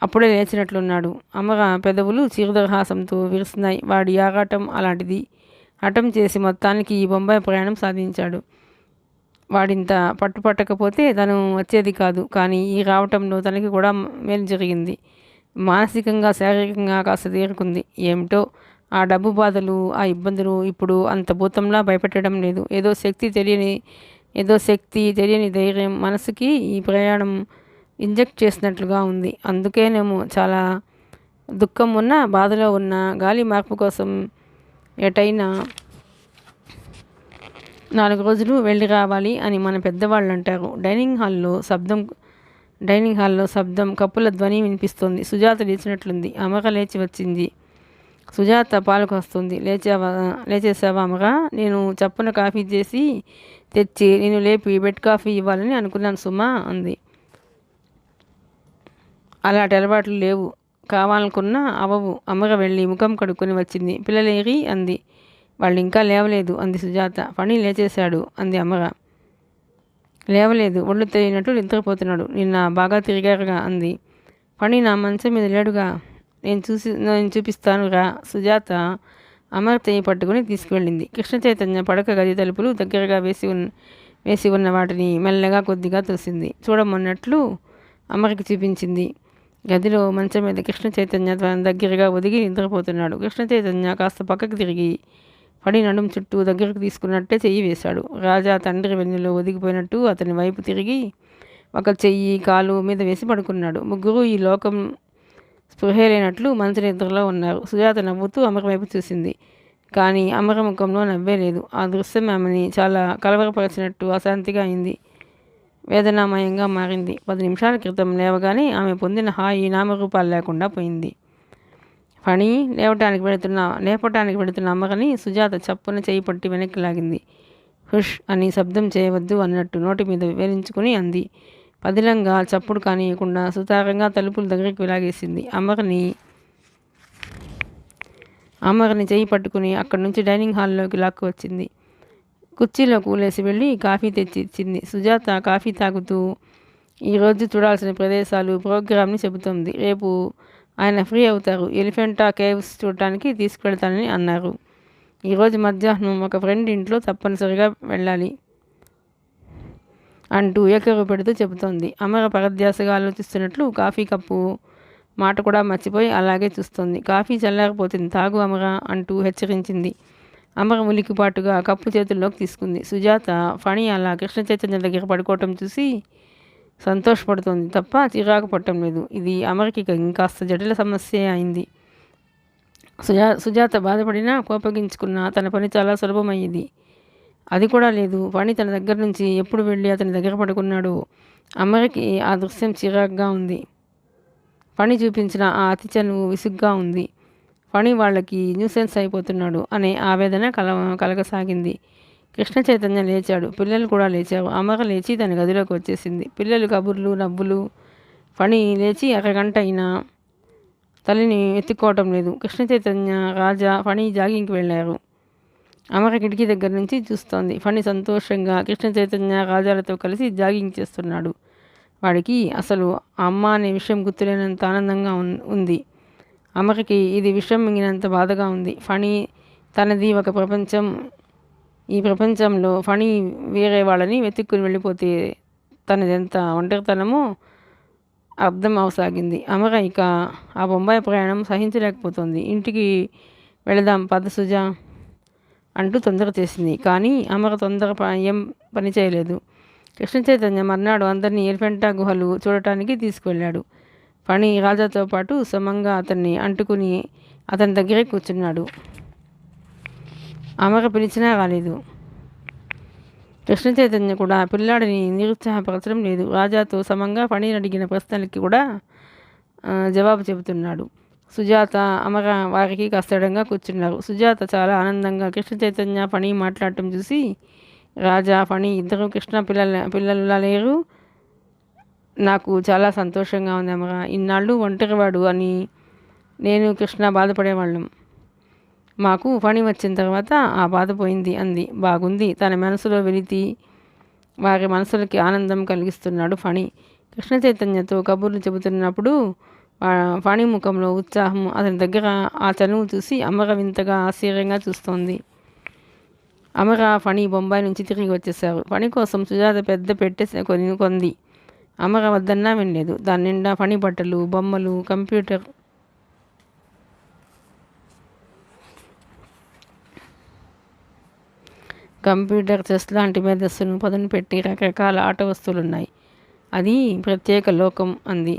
అప్పుడే లేచినట్లున్నాడు. అమర పెదవులు చిరుదరహాసంతో విరుస్తున్నాయి. వాడి ఆరాటం అలాంటిది. హఠం చేసి మొత్తానికి ఈ బొంబాయి ప్రయాణం సాధించాడు. వాడింత పట్టుపట్టకపోతే తను వచ్చేది కాదు. కానీ ఈ రావటంలో తనకి కూడా మేలు జరిగింది. మానసికంగా శారీరకంగా కాస్త తేరుకుంది. ఏమిటో ఆ డబ్బు బాధలు, ఆ ఇబ్బందులు ఇప్పుడు అంత భూతంలా భయపెట్టడం లేదు. ఏదో శక్తి తెలియని ధైర్యం మనసుకి ఈ ప్రయాణం ఇంజెక్ట్ చేసినట్లుగా ఉంది. అందుకేనేమో చాలా దుఃఖం ఉన్న, బాధలో ఉన్న గాలి మార్పు కోసం ఎటైనా 4 రోజులు వెళ్ళి రావాలి అని మన పెద్దవాళ్ళు అంటారు. డైనింగ్ హాల్లో శబ్దం, కప్పుల ధ్వని వినిపిస్తోంది. సుజాత లేచినట్లుంది. అమర లేచి వచ్చింది. సుజాత పాలకు వస్తుంది. లేచేసావా అమర? నేను చప్పున కాఫీ చేసి తెచ్చి నేను లేపి బెడ్ కాఫీ ఇవ్వాలని అనుకున్నాను సుమా అంది. అలాంటి అలవాట్లు లేవు. కావాలనుకున్నా అవవు. అమర వెళ్ళి ముఖం కడుక్కొని వచ్చింది. పిల్లలేరి అంది. వాళ్ళు ఇంకా లేవలేదు అంది సుజాత. ఫణి లేచేశాడు అంది అమర. లేవలేదు, ఒళ్ళు తెలియనట్టు నిద్రపోతున్నాడు. నిన్న బాగా తిరిగారుగా అంది. ఫణి నా మంచం మీద లేడుగా, నేను చూపిస్తాను రా. సుజాత అమర్ చేయి పట్టుకుని తీసుకువెళ్ళింది. కృష్ణ చైతన్య పడక గది తలుపులు దగ్గరగా వేసి ఉన్న వాటిని మెల్లగా కొద్దిగా తోసింది. చూడమన్నట్లు అమర్కి చూపించింది. గదిలో మంచం మీద కృష్ణ చైతన్య దగ్గరగా ఒదిగి నిద్రపోతున్నాడు. కృష్ణ చైతన్య కాస్త పక్కకి తిరిగి పడి నడుము చుట్టూ దగ్గరకు తీసుకున్నట్టే చెయ్యి వేశాడు. రాజా తండ్రి వెన్నెలో ఒదిగిపోయినట్టు అతని వైపు తిరిగి ఒక చెయ్యి కాలు మీద వేసి పడుకున్నాడు. ముగ్గురు ఈ లోకం స్పృహే లేనట్లు మంచి నిద్రలో ఉన్నారు. సుజాత నవ్వుతూ అమర వైపు చూసింది. కానీ అమర ముఖంలో నవ్వే లేదు. ఆ దృశ్యం ఆమెని చాలా కలవరపరిచినట్టు అశాంతిగా అయింది. వేదనామయంగా మారింది. 10 నిమిషాల క్రితం లేవగానే ఆమె పొందిన హాయి నామరూపాలు లేకుండా పోయింది. ఫణి లేపటానికి వెళుతున్న అమరని సుజాత చప్పున చేయి పట్టి వెనక్కి లాగింది. హుష్ అని శబ్దం చేయవద్దు అన్నట్టు నోటి మీద వివరించుకుని అంది. పదిలంగా చప్పుడు కానియకుండా సుతారంగా తలుపుల దగ్గరికి లాగేసింది. అమరని చేయి పట్టుకుని అక్కడి నుంచి డైనింగ్ హాల్లోకి లాక్కు వచ్చింది. కుర్చీలో కూలేసి వెళ్ళి కాఫీ తెచ్చి ఇచ్చింది. సుజాత కాఫీ తాగుతూ ఈరోజు చూడాల్సిన ప్రదేశాలు, ప్రోగ్రామ్ని చెబుతోంది. రేపు ఆయన ఫ్రీ అవుతారు. ఎలిఫెంటా కేవ్స్ చూడటానికి తీసుకువెళ్తానని అన్నారు. ఈరోజు మధ్యాహ్నం ఒక ఫ్రెండ్ ఇంట్లో తప్పనిసరిగా వెళ్ళాలి అంటూ ఏకరువు పెడుతూ చెబుతోంది. అమర పరధ్యాసగా ఆలోచిస్తున్నట్లు కాఫీ కప్పు మాట కూడా మర్చిపోయి అలాగే చూస్తోంది. కాఫీ చల్లారిపోతుంది, తాగు అమర అంటూ హెచ్చరించింది. అమర ఉలికిపాటుగా కప్పు చేతుల్లోకి తీసుకుంది. సుజాత ఫణి అలా కృష్ణ చైతన్య దగ్గర పడుకోవటం చూసి సంతోషపడుతోంది తప్ప చిరాకు పట్టడం లేదు. ఇది అమరకి ఇంకాస్త జటిల సమస్య అయింది. సుజాత బాధపడినా కోపగించుకున్నా తన పని చాలా సులభమయ్యేది. అది కూడా లేదు. ఫణి తన దగ్గర నుంచి ఎప్పుడు వెళ్ళి అతని దగ్గర పడుకున్నాడో. అమరకి ఆ దృశ్యం చిరాకుగా ఉంది. ఫణి చూపించిన ఆ అతి చనువు విసుగ్గా ఉంది. ఫణి వాళ్ళకి న్యూసెన్స్ అయిపోతున్నాడు అనే ఆవేదన కలగసాగింది. కృష్ణ చైతన్య లేచాడు. పిల్లలు కూడా లేచారు. అమర లేచి తన గదిలోకి వచ్చేసింది. పిల్లలు కబుర్లు నవ్వులు. ఫణి లేచి అరగంట అయినా తల్లిని ఎత్తుకోవటం లేదు. కృష్ణ చైతన్య, రాజా, ఫణి జాగింగ్కి వెళ్ళారు. అమర కిటికీ దగ్గర నుంచి చూస్తోంది. ఫణి సంతోషంగా కృష్ణ చైతన్య, రాజాలతో కలిసి జాగింగ్ చేస్తున్నాడు. వాడికి అసలు అమ్మ అనే విషయం గుర్తులేనంత ఆనందంగా ఉంది. అమరకి ఇది విషయం మింగినంత బాధగా ఉంది. ఫణి తనది ఒక ప్రపంచం. ఈ ప్రపంచంలో ఫణి వేరే వాళ్ళని వెతుక్కుని వెళ్ళిపోతే తనదెంత ఒంటరితనమో అర్థం అవసాగింది. అమర ఇక ఆ బొంబాయి ప్రయాణం సహించలేకపోతుంది. ఇంటికి వెళదాం పద సుజా అంటూ తొందర చేసింది. కానీ అమర తొందర ఏం పని చేయలేదు. కృష్ణ చైతన్య మర్నాడు అందరినీ ఎలిఫెంటా గుహలు చూడటానికి తీసుకువెళ్ళాడు. ఫణి రాజాతో పాటు సమంగా అతన్ని అంటుకుని అతని దగ్గరే కూర్చున్నాడు. అమర పిలిచినా రాలేదు. కృష్ణ చైతన్య కూడా పిల్లాడిని నిరుత్సాహపరచడం లేదు. రాజాతో సమంగా ఫణిని అడిగిన ప్రశ్నలకి కూడా జవాబు చెబుతున్నాడు. సుజాత, అమర వారికి కష్టంగా కూర్చున్నారు. సుజాత చాలా ఆనందంగా కృష్ణ చైతన్య, ఫణి మాట్లాడటం చూసి రాజా, ఫణి ఇద్దరు కృష్ణ పిల్లలులా లేరు. నాకు చాలా సంతోషంగా ఉంది అమర. ఇన్నాళ్ళు ఒంటరివాడు అని నేను కృష్ణ బాధపడేవాళ్ళం. మాకు ఫణి వచ్చిన తర్వాత ఆ బాధ పోయింది అంది. బాగుంది. తన మనసులో వెలితి వారి మనసులకి ఆనందం కలిగిస్తున్నాడు ఫణి. కృష్ణ చైతన్యతో కబుర్లు చెబుతున్నప్పుడు ఫణి ముఖంలో ఉత్సాహం, అతని దగ్గర ఆ చనువు చూసి అమర వింతగా ఆశ్చర్యంగా చూస్తోంది. అమర, ఫణి బొంబాయి నుంచి తిరిగి వచ్చేశారు. ఫణి కోసం సుజాత పెద్ద పెట్టె కొంది. అమర వద్దన్నా వినలేదు. దాని నిండా ఫణి బట్టలు, బొమ్మలు, కంప్యూటర్ చెస్ లాంటి మేధస్సును పదును పెట్టి రకరకాల ఆట వస్తువులున్నాయి. అది ప్రత్యేక లోకం అంది.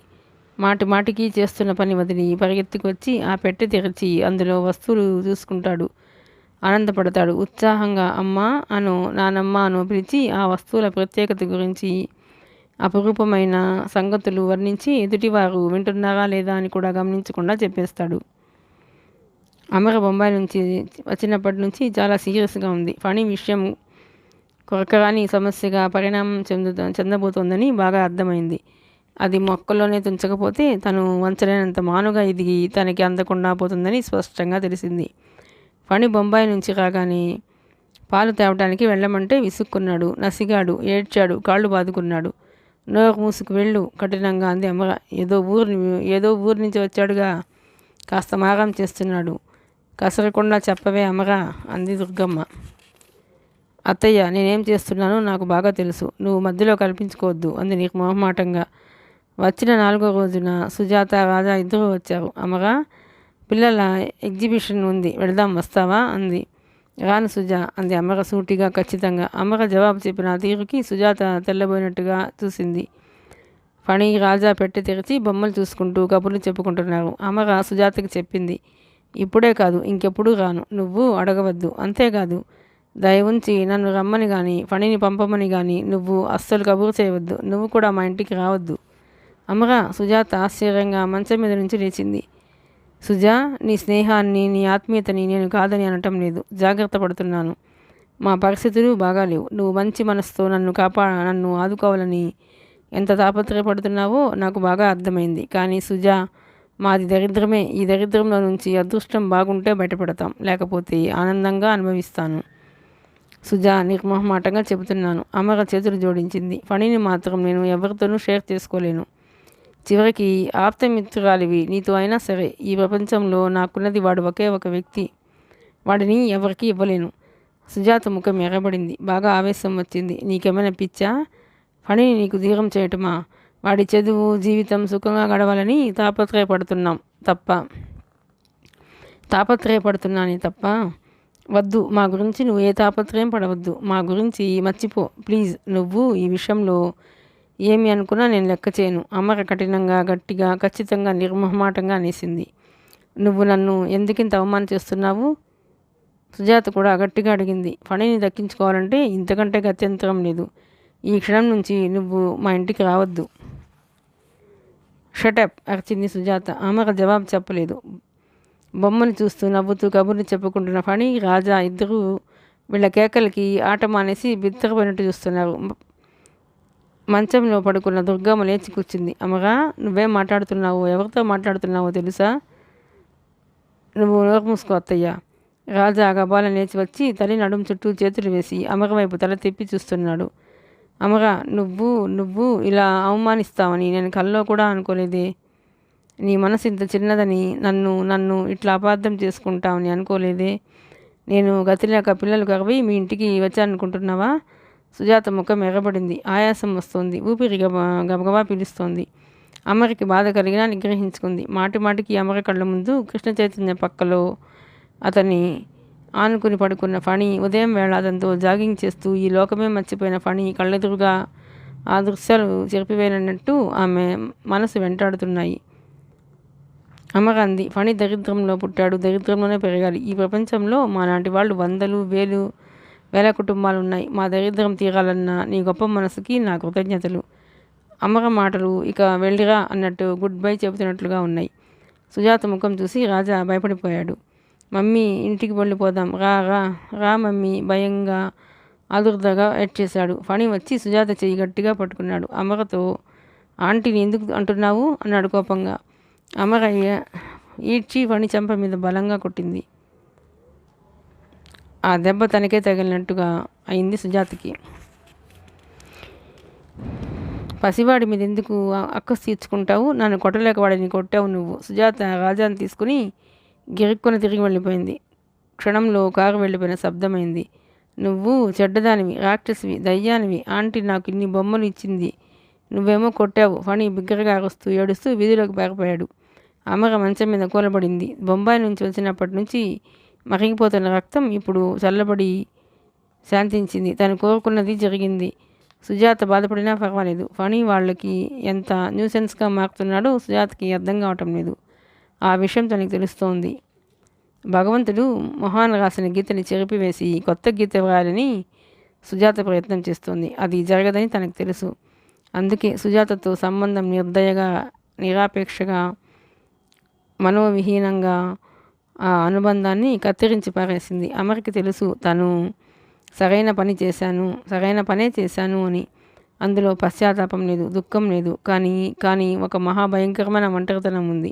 మాటి మాటికి చేస్తున్న పని వదిలి పరిగెత్తుకొచ్చి ఆ పెట్టె తెరిచి అందులో వస్తువులు చూసుకుంటాడు. ఆనందపడతాడు. ఉత్సాహంగా అమ్మా అను, నానమ్మ అను పిలిచి ఆ వస్తువుల ప్రత్యేకత గురించి అపురూపమైన సంగతులు వర్ణించి ఎదుటివారు వింటున్నారా లేదా అని కూడా గమనించకుండా చెప్పేస్తాడు. అమర బొంబాయి నుంచి వచ్చినప్పటి నుంచి చాలా సీరియస్గా ఉంది. ఫణి విషయం కొరకరాని సమస్యగా పరిణామం చెందబోతోందని బాగా అర్థమైంది. అది మొక్కల్లోనే తుంచకపోతే తను వంచలేనంత మానుగా ఎదిగి తనకి అందకుండా పోతుందని స్పష్టంగా తెలిసింది. ఫణి బొంబాయి నుంచి రాగానే పాలు తేవటానికి వెళ్ళమంటే విసుక్కున్నాడు, నసిగాడు, ఏడ్చాడు, కాళ్ళు బాదుకున్నాడు. నోరు మూసుకు వెళ్ళు కఠినంగా అంది అమర. ఏదో ఊరి నుంచి వచ్చాడుగా, కాస్త మారం చేస్తున్నాడు. కసరకుండా చెప్పవే అమరా అంది దుర్గమ్మ. అత్తయ్య, నేనేం చేస్తున్నానో నాకు బాగా తెలుసు. నువ్వు మధ్యలో కల్పించుకోవద్దు అంది నిర్మోహమాటంగా. వచ్చిన 4వ రోజున సుజాత, రాజా ఇద్దరూ వచ్చారు. అమరా, పిల్లల ఎగ్జిబిషన్ ఉంది, వెళదాం, వస్తావా అంది. రాను సుజా అంది అమర సూటిగా, ఖచ్చితంగా. అమర జవాబు చెప్పిన తీరుకి సుజాత తెల్లబోయినట్టుగా చూసింది. ఫణి, రాజా పెట్టె తెరిచి బొమ్మలు చూసుకుంటూ కబుర్లు చెప్పుకుంటున్నారు. అమర సుజాతకి చెప్పింది, ఇప్పుడే కాదు ఇంకెప్పుడు రాను, నువ్వు అడగవద్దు. అంతేకాదు, దయ ఉంచి నన్ను రమ్మని కానీ ఫణిని పంపమని కానీ నువ్వు అస్సలు కబురు చేయవద్దు. నువ్వు కూడా మా ఇంటికి రావద్దు. అమర, సుజాత ఆశ్చర్యంగా మంచం మీద నుంచి లేచింది. సుజా, నీ స్నేహాన్ని, నీ ఆత్మీయతని నేను కాదని అనటం లేదు. జాగ్రత్త పడుతున్నాను. మా పరిస్థితులు బాగాలేవు. నువ్వు మంచి మనసుతో నన్ను ఆదుకోవాలని ఎంత తాపత్రయపడుతున్నావో నాకు బాగా అర్థమైంది. కానీ సుజా, మాది దరిద్రమే. ఈ దరిద్రంలో నుంచి అదృష్టం బాగుంటే బయటపడతాం, లేకపోతే ఆనందంగా అనుభవిస్తాను. సుజా నిర్మోహమాటంగా చెబుతున్నాను. అమర చేతులు జోడించింది. ఫణిని మాత్రం నేను ఎవరితోనూ షేర్ చేసుకోలేను. చివరికి ఆప్తమిత్రురాలివి నీతో అయినా సరే, ఈ ప్రపంచంలో నాకున్నది వాడు ఒకే ఒక వ్యక్తి. వాడిని ఎవరికీ ఇవ్వలేను. సుజాత ముఖం ఎర్రబడింది. బాగా ఆవేశం వచ్చింది. నీకేమైనా పిచ్చా? ఫణిని నీకు దూరం చేయటమా? వాడి చదువు, జీవితం సుఖంగా గడవాలని తాపత్రయపడుతున్నానే తప్ప వద్దు, మా గురించి నువ్వు ఏ తాపత్రయం పడవద్దు, మా గురించి మర్చిపో ప్లీజ్. నువ్వు ఈ విషయంలో ఏమి అనుకున్నా నేను లెక్క చేయను. అమర కఠినంగా, గట్టిగా, ఖచ్చితంగా, నిర్మోహమాటంగా అనేసింది. నువ్వు నన్ను ఎందుకింత అవమానం చేస్తున్నావు? సుజాత కూడా గట్టిగా అడిగింది. ఫణిని దక్కించుకోవాలంటే ఇంతకంటే గత్యంతరం లేదు. ఈ క్షణం నుంచి నువ్వు మా ఇంటికి రావద్దు. షటప్ అరిచింది సుజాత. అమర జవాబు చెప్పలేదు. బొమ్మను చూస్తూ నవ్వుతూ కబుర్ని చెప్పుకుంటున్న ఫణి, రాజా ఇద్దరూ వీళ్ళ కేకలకి ఆట మానేసి బిత్తరపోయినట్టు చూస్తున్నారు. మంచంలో పడుకున్న దుర్గమ్మ లేచి కూర్చుంది. అమరా, నువ్వేం మాట్లాడుతున్నావో, ఎవరితో మాట్లాడుతున్నావో తెలుసా? నువ్వు నోరు మూసుకో అత్తయ్య. రాజా గబాల లేచి వచ్చి తల్లి నడుము చుట్టూ చేతులు వేసి అమర వైపు తల తిప్పి చూస్తున్నాడు. అమర, నువ్వు నువ్వు ఇలా అవమానిస్తావని నేను కల్లో కూడా అనుకోలేదే. నీ మనసు ఇంత చిన్నదని, నన్ను నన్ను ఇట్లా అపార్థం చేసుకుంటావని అనుకోలేదే. నేను గతిలేక పిల్లలు కరవి మీ ఇంటికి వచ్చాననుకుంటున్నావా? సుజాత ముఖం ఎర్రబడింది. ఆయాసం వస్తోంది. ఊపిరి గబగబా పిలుస్తోంది. అమరికి బాధ కలిగినా నిగ్రహించుకుంది. మాటి మాటికి అమర కళ్ళ ముందు కృష్ణ చైతన్య పక్కలో అతన్ని ఆనుకుని పడుకున్న ఫణి, ఉదయం వేళ అతనితో జాగింగ్ చేస్తూ ఈ లోకమే మర్చిపోయిన ఫణి కళ్ళెదురుగా ఆ దృశ్యాలు చెరిపివేయనట్టు ఆమె మనసు వెంటాడుతున్నాయి. అమర అంది, ఫణి దరిద్రంలో పుట్టాడు, దరిద్రంలోనే పెరగాలి. ఈ ప్రపంచంలో మాలాంటి వాళ్ళు వందలు వేల కుటుంబాలు ఉన్నాయి. మా దరిద్రం తీరాలన్న నీ గొప్ప మనసుకి నా కృతజ్ఞతలు. అమర మాటలు ఇక వెళ్ళిరా అన్నట్టు గుడ్ బై చెబుతున్నట్లుగా ఉన్నాయి. సుజాత ముఖం చూసి రాజా భయపడిపోయాడు. మమ్మీ, ఇంటికి వెళ్ళిపోదాం, రా రా రా మమ్మీ భయంగా ఆదుర్దగా చేశాడు. ఫణి వచ్చి సుజాత చెయ్యి గట్టిగా పట్టుకున్నాడు. అమరతో, ఆంటీని ఎందుకు అంటున్నావు అన్నాడు కోపంగా. అమర ఈడ్చి ఫణి చెంప మీద బలంగా కొట్టింది. ఆ దెబ్బ తనకే తగిలినట్టుగా అయింది సుజాతకి. పసివాడి మీద ఎందుకు అక్కసు తీర్చుకుంటావు? నన్ను కొట్టలేక వాడిని కొట్టావు నువ్వు. సుజాత రాజాని తీసుకుని గిరుక్కుని తిరిగి వెళ్ళిపోయింది. క్షణంలో కారు వెళ్ళిపోయిన శబ్దమైంది. నువ్వు చెడ్డదానివి, రాక్షసివి, దయ్యానివి. ఆంటీ నాకు ఇన్ని బొమ్మలు ఇచ్చింది, నువ్వేమో కొట్టావు. ఫణి బిగ్గరగా అరుస్తూ ఏడుస్తూ వీధిలోకి పారిపోయాడు. అమర మంచం మీద కూలబడింది. బొంబాయి నుంచి వచ్చినప్పటి నుంచి మరిగిపోతున్న రక్తం ఇప్పుడు చల్లబడి శాంతించింది. తను కోరుకున్నది జరిగింది. సుజాత బాధపడినా పర్వాలేదు. ఫణి వాళ్ళకి ఎంత న్యూసెన్స్గా మారుతున్నాడో సుజాతకి అర్థం కావటం లేదు. ఆ విషయం తనకి తెలుస్తోంది. భగవంతుడు మొహాన్ రాసిన గీతని చెరిపివేసి కొత్త గీత వ్రాయాలని సుజాత ప్రయత్నం చేస్తోంది. అది జరగదని తనకు తెలుసు. అందుకే సుజాతతో సంబంధం నిర్దయగా, నిరాపేక్షగా, మనోవిహీనంగా ఆ అనుబంధాన్ని కత్తిరించి పారేసింది. అమరికి తెలుసు తను సరైన పనే చేశాను అని. అందులో పశ్చాత్తాపం లేదు, దుఃఖం లేదు. కానీ ఒక మహాభయంకరమైన ఒంటరితనం ఉంది.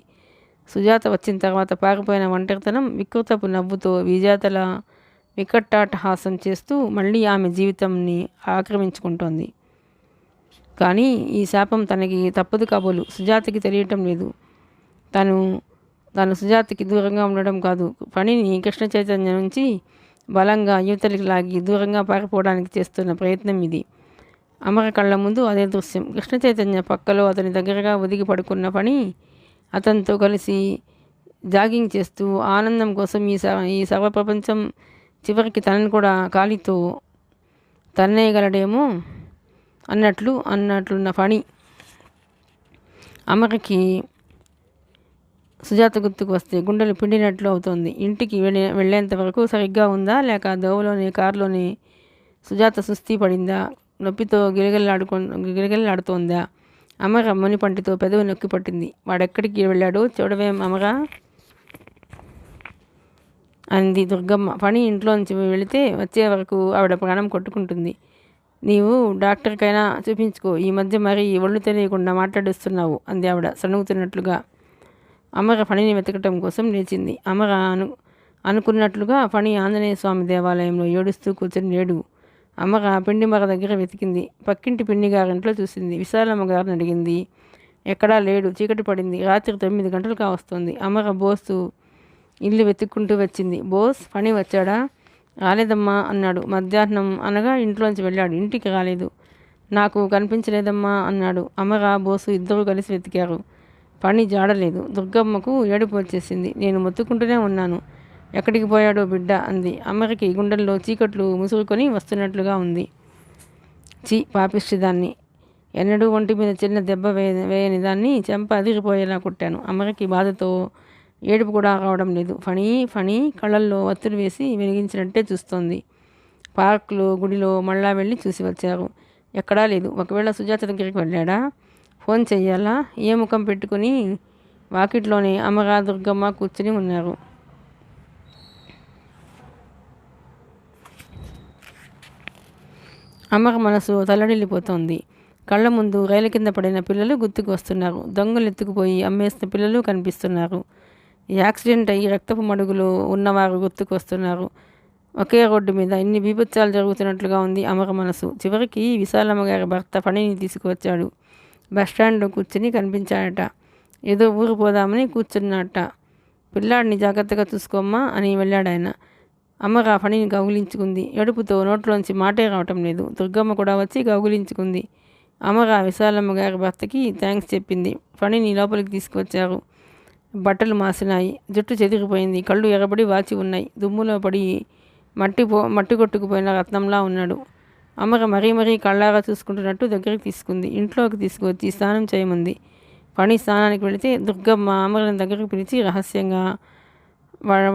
సుజాత వచ్చిన తర్వాత పారిపోయిన ఒంటరితనం వికృతపు నవ్వుతో విజేతల వికట్టాటహాసం చేస్తూ మళ్ళీ ఆమె జీవితంని ఆక్రమించుకుంటోంది. కానీ ఈ శాపం తనకి తప్పదు కాబోలు. సుజాతకి తెలియటం లేదు. తను సుజాతకి దూరంగా ఉండడం కాదు, ఫణిని కృష్ణ చైతన్యం నుంచి బలంగా యువతలికి లాగి దూరంగా పారిపోవడానికి చేస్తున్న ప్రయత్నం ఇది. అమర కళ్ళ ముందు అదే దృశ్యం. కృష్ణ చైతన్య పక్కలో అతని దగ్గరగా ఒదిగి పడుకున్న ఫణి అతనితో కలిసి జాగింగ్ చేస్తూ ఆనందం కోసం ఈ సర్వప్రపంచం చివరికి తనని కూడా కాలితో తన్నేయగలడేమో అన్నట్లున్న ఫణి. అమరకి సుజాత గుర్తుకు వస్తే గుండెలు పిండినట్లు అవుతోంది. ఇంటికి వెళ్ళేంత వరకు సరిగ్గా ఉందా, లేక దోవలోనే కారులోనే సుజాత సుస్థి పడిందా, నొప్పితో గిలగిల్లాడుతోందా? అమర మునిపంటితో పెదవి నొక్కి పట్టింది. వాడెక్కడికి వెళ్ళాడో చూడవేం అమరా అంది దుర్గమ్మ. ఫణి ఇంట్లోంచి వెళితే వచ్చే వరకు ఆవిడ ప్రాణం కొట్టుకుంటుంది. నీవు డాక్టర్కైనా చూపించుకో, ఈ మధ్య మరీ ఒళ్ళు తెలియకుండా మాట్లాడిస్తున్నావు అంది ఆవిడ సణుగుతున్నట్లుగా. అమర ఫణిని వెతకటం కోసం లేచింది. అమర అనుకున్నట్లుగా ఫణి ఆంజనేయ స్వామి దేవాలయంలో ఏడుస్తూ కూర్చొని లేడు. అమర పిండి మర దగ్గర వెతికింది. పక్కింటి పిండి గారింట్లో చూసింది. విశాలమ్మ గారిని అడిగింది. ఎక్కడా లేడు. చీకటి పడింది. రాత్రి 9 గంటలు కావస్తుంది. అమర బోసు ఇల్లు వెతుక్కుంటూ వచ్చింది. బోస్, ఫణి వచ్చాడా? రాలేదమ్మా అన్నాడు. మధ్యాహ్నం అనగా ఇంట్లోంచి వెళ్ళాడు. ఇంటికి రాలేదు. నాకు కనిపించలేదమ్మా అన్నాడు. అమర, బోసు ఇద్దరూ కలిసి వెతికారు. ఫణి జాడలేదు. దుర్గమ్మకు ఏడుపు వచ్చేసింది. నేను మొత్తుకుంటూనే ఉన్నాను. ఎక్కడికి పోయాడో బిడ్డ అంది. అమ్మకి గుండెల్లో చీకట్లు ముసురుకొని వస్తున్నట్లుగా ఉంది. పాపిష్టిదాన్ని, ఎన్నడూ ఒంటి మీద చిన్న దెబ్బ వేయని దాన్ని చెంప అదిరిపోయేలా కొట్టాను. అమ్మకి బాధతో ఏడుపు కూడా రావడం లేదు. ఫణి ఫణి కళ్ళల్లో ఒత్తులు వేసి వెలిగించినట్టే చూస్తోంది. పార్కులో గుడిలో మళ్ళా వెళ్ళి చూసి వచ్చారు. ఎక్కడా లేదు. ఒకవేళ సుజాత దగ్గరికి వెళ్ళాడా? ఫోన్ చెయ్యాలా? ఏ ముఖం పెట్టుకుని వాకిట్లోనే అమ్మగా దుర్గమ్మ కూర్చుని ఉన్నారు. అమ్మక మనసు తల్లడిల్లిపోతోంది. కళ్ళ ముందు రైలు కింద పడిన పిల్లలు గుర్తుకు వస్తున్నారు. దొంగలు ఎత్తుకుపోయి అమ్మేసిన పిల్లలు కనిపిస్తున్నారు. యాక్సిడెంట్ అయ్యి రక్తపు మడుగులో ఉన్నవారు గుర్తుకు వస్తున్నారు. ఒకే రోడ్డు మీద ఇన్ని బీభత్సాలు జరుగుతున్నట్లుగా ఉంది అమ్మక మనసు. చివరికి విశాలమ్మ గారి భర్త పనిని తీసుకువచ్చాడు. బస్టాండ్లో కూర్చుని కనిపించాడట. ఏదో ఊరు పోదామని కూర్చున్నట్ట. పిల్లాడిని జాగ్రత్తగా చూసుకోమ్మా అని వెళ్ళాడాయన. అమ్మగా పనిని కౌగిలించుకుంది. ఏడుపుతో నోట్లోంచి మాటే రావటం లేదు. దుర్గమ్మ కూడా వచ్చి కౌగిలించుకుంది. అమ్మగా విశాలమ్మ గారి భర్తకి థ్యాంక్స్ చెప్పింది. పనిని లోపలికి తీసుకువచ్చారు. బట్టలు మాసినాయి, జుట్టు చెదిరిపోయింది, కళ్ళు ఎర్రబడి వాచి ఉన్నాయి. దుమ్ములో పడి మట్టి కొట్టుకుపోయిన రత్నంలా ఉన్నాడు. అమ్మగ మరీ కళ్ళారా చూసుకుంటున్నట్టు దగ్గరికి తీసుకుంది. ఇంట్లోకి తీసుకువచ్చి స్నానం చేయమంది. పని స్నానానికి వెళితే దుర్గమ్మ అమ్మగని దగ్గరికి పిలిచి రహస్యంగా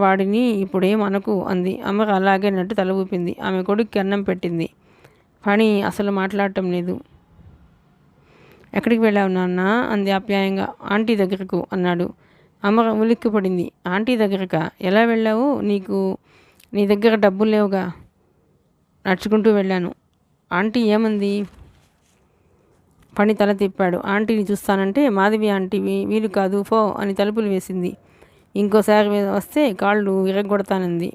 వాడిని ఇప్పుడేం అనకు అంది. అమ్మగ అలాగే నట్టు తల ఊపింది. ఆమె కొడుక్కి అన్నం పెట్టింది. పని అసలు మాట్లాడటం లేదు. ఎక్కడికి వెళ్ళావు నాన్న అంది ఆప్యాయంగా. ఆంటీ దగ్గరకు అన్నాడు. అమ్మగ ఉలిక్కి పడింది. ఆంటీ దగ్గరకా? ఎలా వెళ్ళావు? నీ దగ్గర డబ్బులు లేవుగా? నడుచుకుంటూ వెళ్ళాను. ఆంటీ ఏమంది? పని తల తిప్పాడు. ఆంటీని చూస్తానంటే మాధవి ఆంటీ వీలు కాదు ఫో అని తలుపులు వేసింది. ఇంకోసారి వస్తే కాళ్ళు విరగొడతానంది.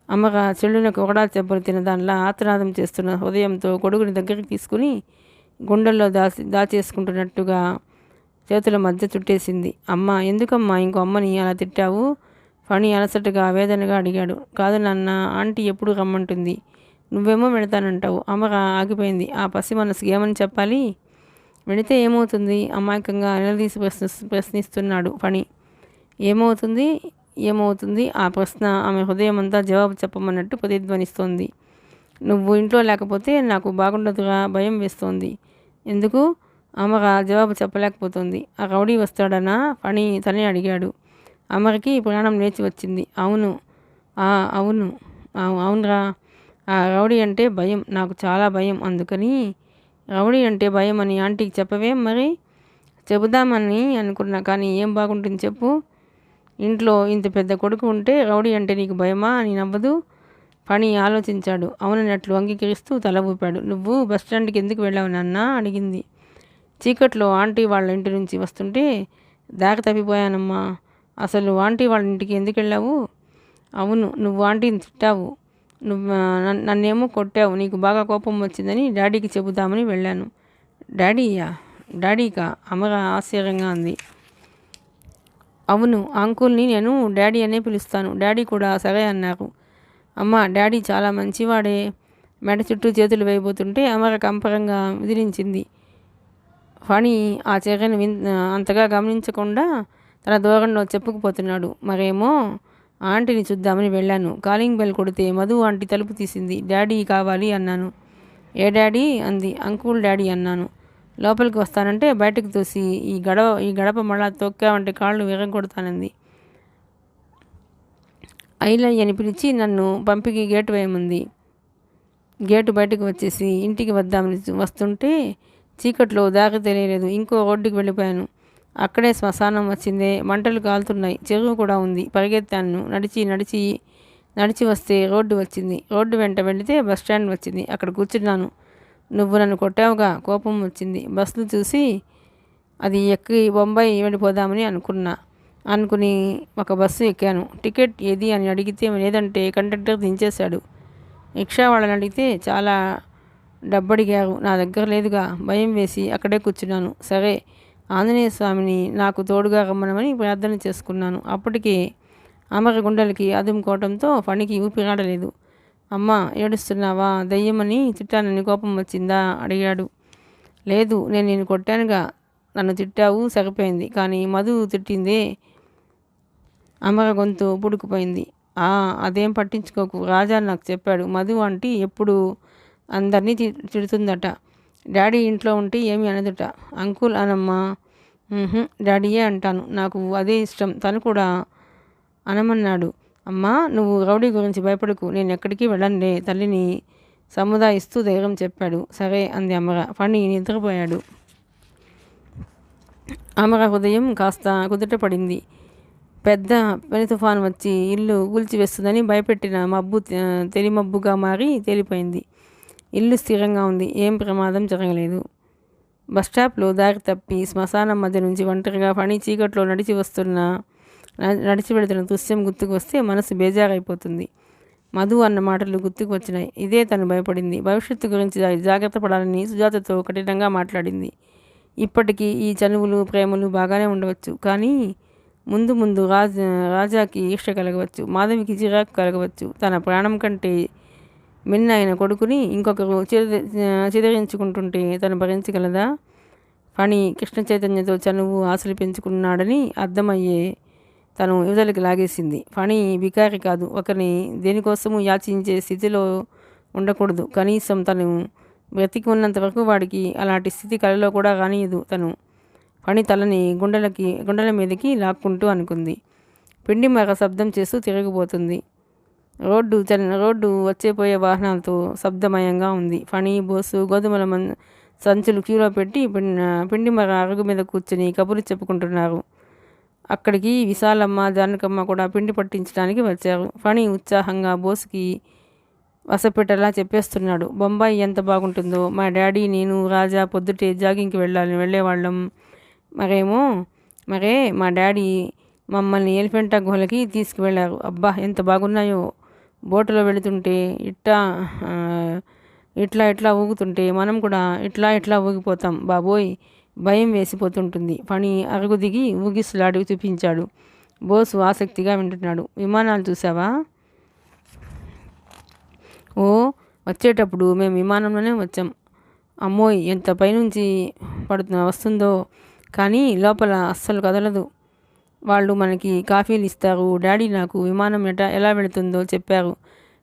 అమ్మగా చెల్లునకు ఒకడా చెప్పులు తినదానిలా ఆత్రనాదం చేస్తున్న హృదయంతో కొడుకుని దగ్గరికి తీసుకుని గుండెల్లో దాచేసుకుంటున్నట్టుగా చేతుల మధ్య చుట్టేసింది. అమ్మ, ఎందుకమ్మా ఇంకో అమ్మని అలా తిట్టావు? ఫణి అలసటగా వేదనగా అడిగాడు. కాదు నాన్న, ఆంటీ ఎప్పుడు రమ్మంటుంది, నువ్వేమో వెళతానంటావు. అమ్మగా ఆగిపోయింది. ఆ పసి మనసుకి ఏమని చెప్పాలి? వెళితే ఏమవుతుంది? అమాయకంగా నిలదీసి ప్రశ్నిస్తున్నాడు ఫణి. ఏమవుతుంది? ఆ ప్రశ్న ఆమె హృదయమంతా జవాబు చెప్పమన్నట్టు ప్రతిధ్వనిస్తోంది. నువ్వు ఇంట్లో లేకపోతే నాకు బాగుండదుగా, భయం వేస్తోంది. ఎందుకు? అమ్మగా జవాబు చెప్పలేకపోతుంది. ఆ రౌడీ వస్తాడనా ఫణి తనే అడిగాడు. అమ్మకి ప్రాణం లేచి వచ్చింది. అవునురా, ఆ రౌడీ అంటే భయం, నాకు చాలా భయం. అందుకని రౌడీ అంటే భయం అని ఆంటీకి చెప్పవేం? మరి చెబుదామని అనుకున్నా, కానీ ఏం బాగుంటుంది చెప్పు? ఇంట్లో ఇంత పెద్ద కొడుకు ఉంటే రౌడీ అంటే నీకు భయమా అని నవ్వదు. ఫణి ఆలోచించాడు. అవునన్నట్లు అంగీకరిస్తూ తల ఊపాడు. నువ్వు బస్టాండ్కి ఎందుకు వెళ్ళావు నాన్న అడిగింది. చీకట్లో ఆంటీ వాళ్ళ ఇంటి నుంచి వస్తుంటే దారి తప్పిపోయానమ్మా. అసలు ఆంటీ వాళ్ళ ఇంటికి ఎందుకు వెళ్ళావు? అవును, నువ్వు ఆంటీని తిట్టావు, నన్నేమో కొట్టావు, నీకు బాగా కోపం వచ్చిందని డాడీకి చెబుదామని వెళ్ళాను. డాడీకా? అమర ఆశ్చర్యంగా అంది. అవును, అంకుల్ని నేను డాడీ అనే పిలుస్తాను. డాడీ కూడా సరే అన్నారు. అమ్మ, డాడీ చాలా మంచివాడే. మెడ చుట్టూ చేతులు వేయబోతుంటే అమర కంపరంగా విదిలించింది. ఫణి ఆ చర్యను అంతగా గమనించకుండా తన దూరంలో చెప్పుకుపోతున్నాడు. మరేమో ఆంటీని చూద్దామని వెళ్ళాను. కాలింగ్ బెల్ కొడితే మధు ఆంటీ తలుపు తీసింది. డాడీ కావాలి అన్నాను. ఏ డాడీ అంది. అంకుల్ డాడీ అన్నాను. లోపలికి వస్తానంటే బయటకు తోసి ఈ గడప మళ్ళా తొక్కావంటే కాళ్ళు విరగొడతానంది. ఐలయ్య అని పిలిచి నన్ను పంపికి గేటు వేయమంది. గేటు బయటకు వచ్చేసి ఇంటికి వద్దామని వస్తుంటే చీకట్లో దారి తెలియలేదు. ఇంకో రోడ్డుకి వెళ్ళిపోయాను. అక్కడే శ్మశానం వచ్చిందే. మంటలు కాలుతున్నాయి. చెరువు కూడా ఉంది. పరిగెత్తాను. నడిచి వస్తే రోడ్డు వచ్చింది. రోడ్డు వెంట వెళితే బస్టాండ్ వచ్చింది. అక్కడ కూర్చున్నాను. నువ్వు నన్ను కొట్టావుగా, కోపం వచ్చింది. బస్సులు చూసి అది ఎక్కి బొంబాయి వెళ్ళిపోదామని అనుకుని ఒక బస్సు ఎక్కాను. టికెట్ ఏది అని అడిగితే లేదంటే కండక్టర్ దించేశాడు. రిక్షా వాళ్ళని అడిగితే చాలా డబ్బడిగారు. నా దగ్గర లేదుగా. భయం వేసి అక్కడే కూర్చున్నాను. సరే, ఆంజనేయ స్వామిని నాకు తోడుగా రమ్మనమని ప్రార్థన చేసుకున్నాను. అప్పటికే అమర గుండెలకి అదుముకోవటంతో ఫణికి ఊపిరాడలేదు. అమ్మ, ఏడుస్తున్నావా? దయ్యమని తిట్టానని కోపం వచ్చిందా అడిగాడు. లేదు, నేను నిన్ను కొట్టానుగా. నన్ను తిట్టావు, సరిపోయింది. కానీ మధు తిట్టిందే. అమర గొంతు పుడుకుపోయింది. అదేం పట్టించుకోకు, రాజా నాకు చెప్పాడు. మధు ఆంటీ ఎప్పుడు అందరినీ తిడుతుందట. డాడీ ఇంట్లో ఉంటే ఏమీ అనదుట. అంకుల్ అనమ్మా. డాడీయే అంటాను, నాకు అదే ఇష్టం. తను కూడా అనమన్నాడు. అమ్మా, నువ్వు రౌడీ గురించి భయపడకు, నేను ఎక్కడికి వెళ్ళనులే, తల్లిని సముదాయిస్తూ ధైర్యం చెప్పాడు. సరే అంది అమర. ఫణి నిద్రపోయాడు. అమర హృదయం కాస్త కుదుటపడింది. పెద్ద పెను తుఫాను వచ్చి ఇల్లు కూల్చివేస్తుందని భయపెట్టిన మబ్బు తెలిమబ్బుగా మారి తేలిపోయింది. ఇల్లు స్థిరంగా ఉంది. ఏం ప్రమాదం జరగలేదు. బస్టాప్లో దారి తప్పి శ్మశానం మధ్య నుంచి ఒంటరిగా ఫణి చీకట్లో నడిచి వెళుతున్న దృశ్యం గుర్తుకు వస్తే మనసు బేజారైపోతుంది. మధు అన్న మాటలు గుర్తుకు వచ్చినాయి. ఇదే తను భయపడింది. భవిష్యత్తు గురించి జాగ్రత్త పడాలని సుజాతతో కఠినంగా మాట్లాడింది. ఇప్పటికీ ఈ చనువులు ప్రేమలు బాగానే ఉండవచ్చు, కానీ ముందు ముందు రాజాకి ఈర్ష కలగవచ్చు, మాధవికి చిరాకు కలగవచ్చు. తన ప్రాణం కంటే మిన్న అయిన కొడుకుని ఇంకొకరు చిదరించుకుంటుంటే తను భరించగలదా? ఫణి కృష్ణ చైతన్యతో చనువు ఆశలు పెంచుకున్నాడని అర్థమయ్యే తను యువతలకి లాగేసింది. ఫణి బికారి కాదు, ఒకరిని దేనికోసము యాచించే స్థితిలో ఉండకూడదు. కనీసం తను బ్రతికి ఉన్నంత వరకు వాడికి అలాంటి స్థితి కలలో కూడా రానియదు. తను ఫణి తలని గుండెల మీదకి లాక్కుంటూ అనుకుంది. పిండి మర శబ్దం చేస్తూ తిరిగిపోతుంది. రోడ్డు వచ్చేపోయే వాహనాలతో శబ్దమయంగా ఉంది. ఫణి, బోసు గోధుమల సంచులు క్యూలో పెట్టి పిండి మర అరుగు మీద కూర్చుని కబుర్లు చెప్పుకుంటున్నారు. అక్కడికి విశాలమ్మ, జానకమ్మ కూడా పిండి పట్టించడానికి వచ్చారు. ఫణి ఉత్సాహంగా బోసుకి వసపెట్టేలా చెప్పేస్తున్నాడు. బొంబాయి ఎంత బాగుంటుందో, మా డాడీ, నేను, రాజా పొద్దుటే జాగింగ్కి వెళ్ళేవాళ్ళం. మరే మా డాడీ మమ్మల్ని ఎలిఫెంటా గుహలకి తీసుకువెళ్ళారు. అబ్బా, ఎంత బాగున్నాయో. బోటులో వెళుతుంటే ఇట్లా ఊగుతుంటే మనం కూడా ఇట్లా ఊగిపోతాం. బాబోయ్, భయం వేసిపోతుంటుంది. ఫణి అరుగు దిగి ఊగిసలాడి చూపించాడు. బోసు ఆసక్తిగా వింటున్నాడు. విమానాలు చూసావా? ఓ, వచ్చేటప్పుడు మేము విమానంలోనే వచ్చాం. అమ్మోయ్, ఎంత పైనుంచి వస్తుందో, కానీ లోపల అస్సలు కదలదు. వాళ్ళు మనకి కాఫీలు ఇస్తారు. డాడీ నాకు విమానం ఎలా వెళుతుందో చెప్పారు.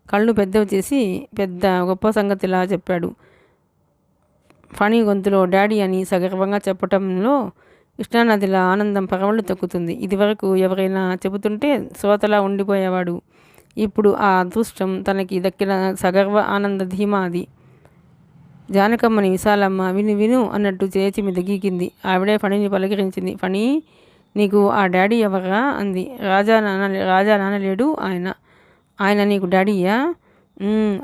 కళ్ళు పెద్దవి చేసి పెద్ద గొప్ప సంగతిలా చెప్పాడు. ఫణి గొంతులో డాడీ అని సగర్వంగా చెప్పటంలో కృష్ణానదిలా ఆనందం పరవళ్ళు తొక్కుతుంది. ఇదివరకు ఎవరైనా చెబుతుంటే శ్రోతలా ఉండిపోయేవాడు. ఇప్పుడు ఆ అదృష్టం తనకి దక్కిన సగర్వ ఆనంద ధీమా అది. జానకమ్మని విశాలమ్మ విను అన్నట్టు చేతి మీద గీకింది. ఆవిడే ఫణిని పలకరించింది. ఫణి, నీకు ఆ డాడీ ఎవరా అంది. రాజా నాన్న లేడు, ఆయన నీకు డాడీయా?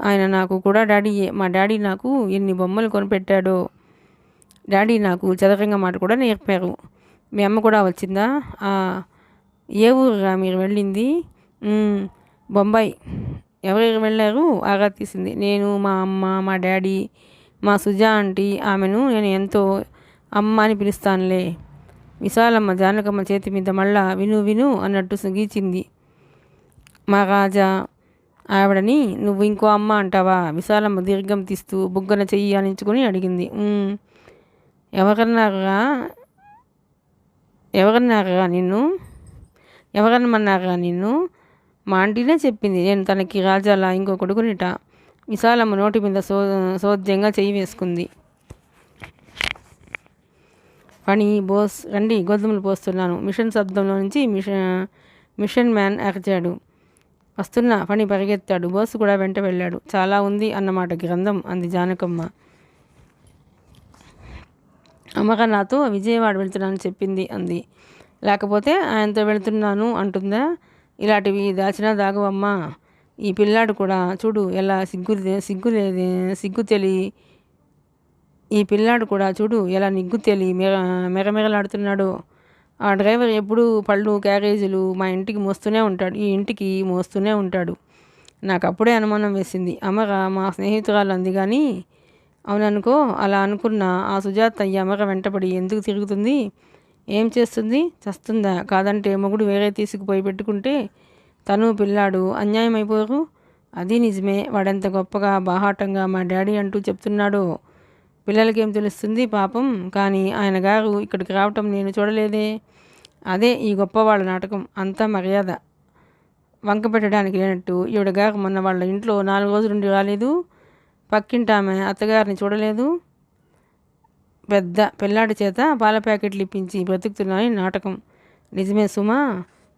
ఆయన నాకు కూడా డాడీయే. మా డాడీ నాకు ఎన్ని బొమ్మలు కొనిపెట్టాడో. డాడీ నాకు చదరంగ మాట కూడా నేర్పారు. మీ అమ్మ కూడా వచ్చిందా? ఏ ఊరుగా మీరు వెళ్ళింది? బొంబాయి. ఎవరెవరు వెళ్ళారు? ఆరా తీసింది. నేను, మా అమ్మ, మా డాడీ, మా సుజా ఆంటీ. ఆమెను నేను ఎంతో అమ్మ అని పిలుస్తానులే. విశాలమ్మ జానకమ్మ చేతి మీద మళ్ళా విను అన్నట్టు గీచింది. మా రాజా ఆవిడని నువ్వు ఇంకో అమ్మ అంటావా? విశాలమ్మ దీర్ఘం తీస్తూ బుగ్గన చెయ్యి ఆనించుకొని అడిగింది. ఎవరన్నారా నిన్ను? మా ఆంటీనే చెప్పింది. నేను తనకి రాజాలా ఇంకో కొడుకునిట. విశాలమ్మ నోటి మీద సోద్యంగా చెయ్యి వేసుకుంది. ఫణి, బోస్ రండి, గోధుమలు పోస్తున్నాను. మిషన్ శబ్దంలో నుంచి మిషన్ మ్యాన్ అరిచాడు. వస్తున్నా. ఫణి పరిగెత్తాడు. బోసు కూడా వెంట వెళ్ళాడు. చాలా ఉంది అన్నమాట గ్రంథం అంది జానకమ్మ. అమ్మగా నాతో విజయవాడ వెళ్తున్నాను చెప్పింది అంది. లేకపోతే ఆయనతో వెళ్తున్నాను అంటుందా? ఇలాంటివి దాచినా దాగవమ్మా. ఈ పిల్లాడు కూడా చూడు ఎలా నిగ్గు తెలి మెరమెరలాడుతున్నాడో. ఆ డ్రైవర్ ఎప్పుడూ పళ్ళు క్యారేజీలు ఈ ఇంటికి మోస్తూనే ఉంటాడు. నాకు అప్పుడే అనుమానం వేసింది. అమర మా స్నేహితురాలు అంది కానీ అవుననుకో. అలా అనుకున్న ఆ సుజాత ఈ అమర వెంటపడి ఎందుకు తిరుగుతుంది? ఏం చేస్తుంది? చస్తుందా? కాదంటే మొగుడు వేరే తీసుకుపోయి పెట్టుకుంటే తను పిల్లాడు అన్యాయం అయిపోరు. అది నిజమే. వాడెంత గొప్పగా బాహాటంగా మా డాడీ అంటూ చెప్తున్నాడో. పిల్లలకేం తెలుస్తుంది పాపం. కానీ ఆయన గారు ఇక్కడికి రావటం నేను చూడలేదే. అదే ఈ గొప్పవాళ్ళ నాటకం. అంతా మర్యాద వంక పెట్టడానికి లేనట్టు ఈవిడగారు మొన్న వాళ్ళ ఇంట్లో 4 రోజులుండి రాలేదు. పక్కింటామె అత్తగారిని చూడలేదు. పెద్ద పిల్లాడి చేత పాల ప్యాకెట్లు ఇప్పించి బ్రతుకుతున్నాయి నాటకం. నిజమే సుమా.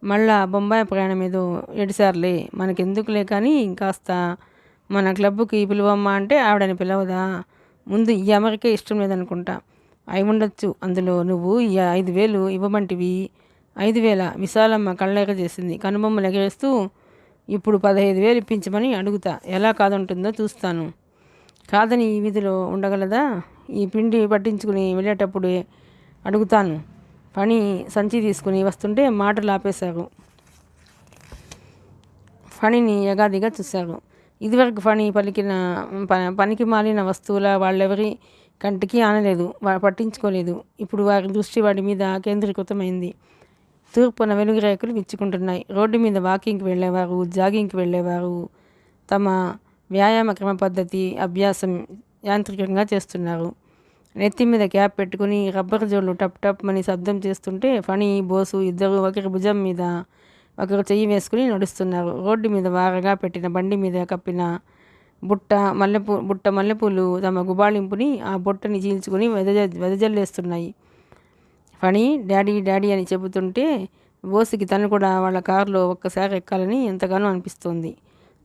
మళ్ళా బొంబాయి ప్రయాణం ఏదో ఏడిసార్లే. మనకెందుకులే కానీ ఇంకాస్త మన క్లబ్కి పిలువమ్మా అంటే ఆవిడని పిలవదా? ముందు ఈ అమెరికా ఇష్టం లేదనుకుంటా. అయి ఉండొచ్చు. అందులో నువ్వు ఈ 5,000 ఇవ్వమంటివి. 5,000 విశాలమ్మ కళ్ళెగ చేసింది కనుబొమ్మలు ఎగరేస్తూ. ఇప్పుడు 15,000 ఇప్పించమని అడుగుతా. ఎలా కాదుంటుందో చూస్తాను. కాదని ఈ వీధిలో ఉండగలదా? ఈ పిండి పట్టించుకుని వెళ్ళేటప్పుడే అడుగుతాను. పని సంచి తీసుకుని వస్తుంటే మాటలు ఆపేశారు. ఫణిని యగాదిగా చూశారు. ఇదివరకు ఫణి పలికిన పనికి మాలిన వస్తువుల వాళ్ళెవరి కంటికి ఆనలేదు, పట్టించుకోలేదు. ఇప్పుడు వారి దృష్టి వాడి మీద కేంద్రీకృతమైంది. తూర్పున వెలుగు రేకులు విచ్చుకుంటున్నాయి. రోడ్డు మీద వాకింగ్కి వెళ్ళేవారు, జాగింగ్కి వెళ్ళేవారు తమ వ్యాయామ క్రమ పద్ధతి అభ్యాసం యాంత్రికంగా చేస్తున్నారు. నెత్తి మీద క్యాప్ పెట్టుకుని రబ్బర్ జోళ్ళు టప్ టప్ అని శబ్దం చేస్తుంటే ఫణి, బోసు ఇద్దరు ఒకరి భుజం మీద ఒకరు చెయ్యి వేసుకుని నడుస్తున్నారు. రోడ్డు మీద వారగా పెట్టిన బండి మీద కప్పిన బుట్ట మల్లెపూలు తమ గుబాళింపుని ఆ బుట్టని చీల్చుకుని వెదజల్లేస్తున్నాయి. ఫణి డాడీ డాడీ అని చెబుతుంటే బోసుకి తను కూడా వాళ్ళ కారులో ఒక్కసారి ఎక్కాలని ఎంతగానో అనిపిస్తోంది.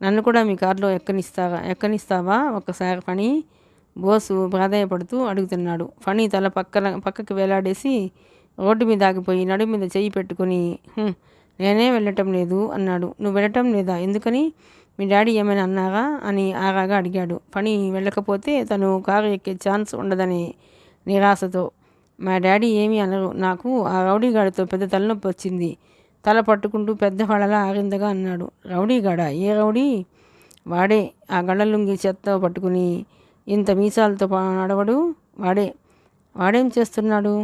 నన్ను కూడా మీ కారులో ఎక్కనిస్తావా ఒక్కసారి ఫణి? బోసు ప్రాధాయపడుతూ అడుగుతున్నాడు. ఫణి తల పక్కకి వేలాడేసి రోడ్డు మీద ఆగిపోయి నడు మీద చెయ్యి పెట్టుకుని నేనే వెళ్ళటం లేదు అన్నాడు. నువ్వు వెళ్ళటం లేదా? ఎందుకని? మీ డాడీ ఏమైనా అన్నారా అని ఆరాగా అడిగాడు. ఫణి వెళ్ళకపోతే తను కారు ఎక్కే ఛాన్స్ ఉండదనే నిరాశతో. మా డాడీ ఏమీ అనరు. నాకు ఆ రౌడీగాడితో పెద్ద తలనొప్పి వచ్చింది. తల పట్టుకుంటూ పెద్ద వాళ్ళలా ఆరిందగా అన్నాడు. రౌడీగాడా? ఏ రౌడీ? వాడే ఆ గళ్ళలుంగి చెత్త పట్టుకుని ఇంత మీసాలతో నడవడు. వాడేం చేస్తున్నాడు?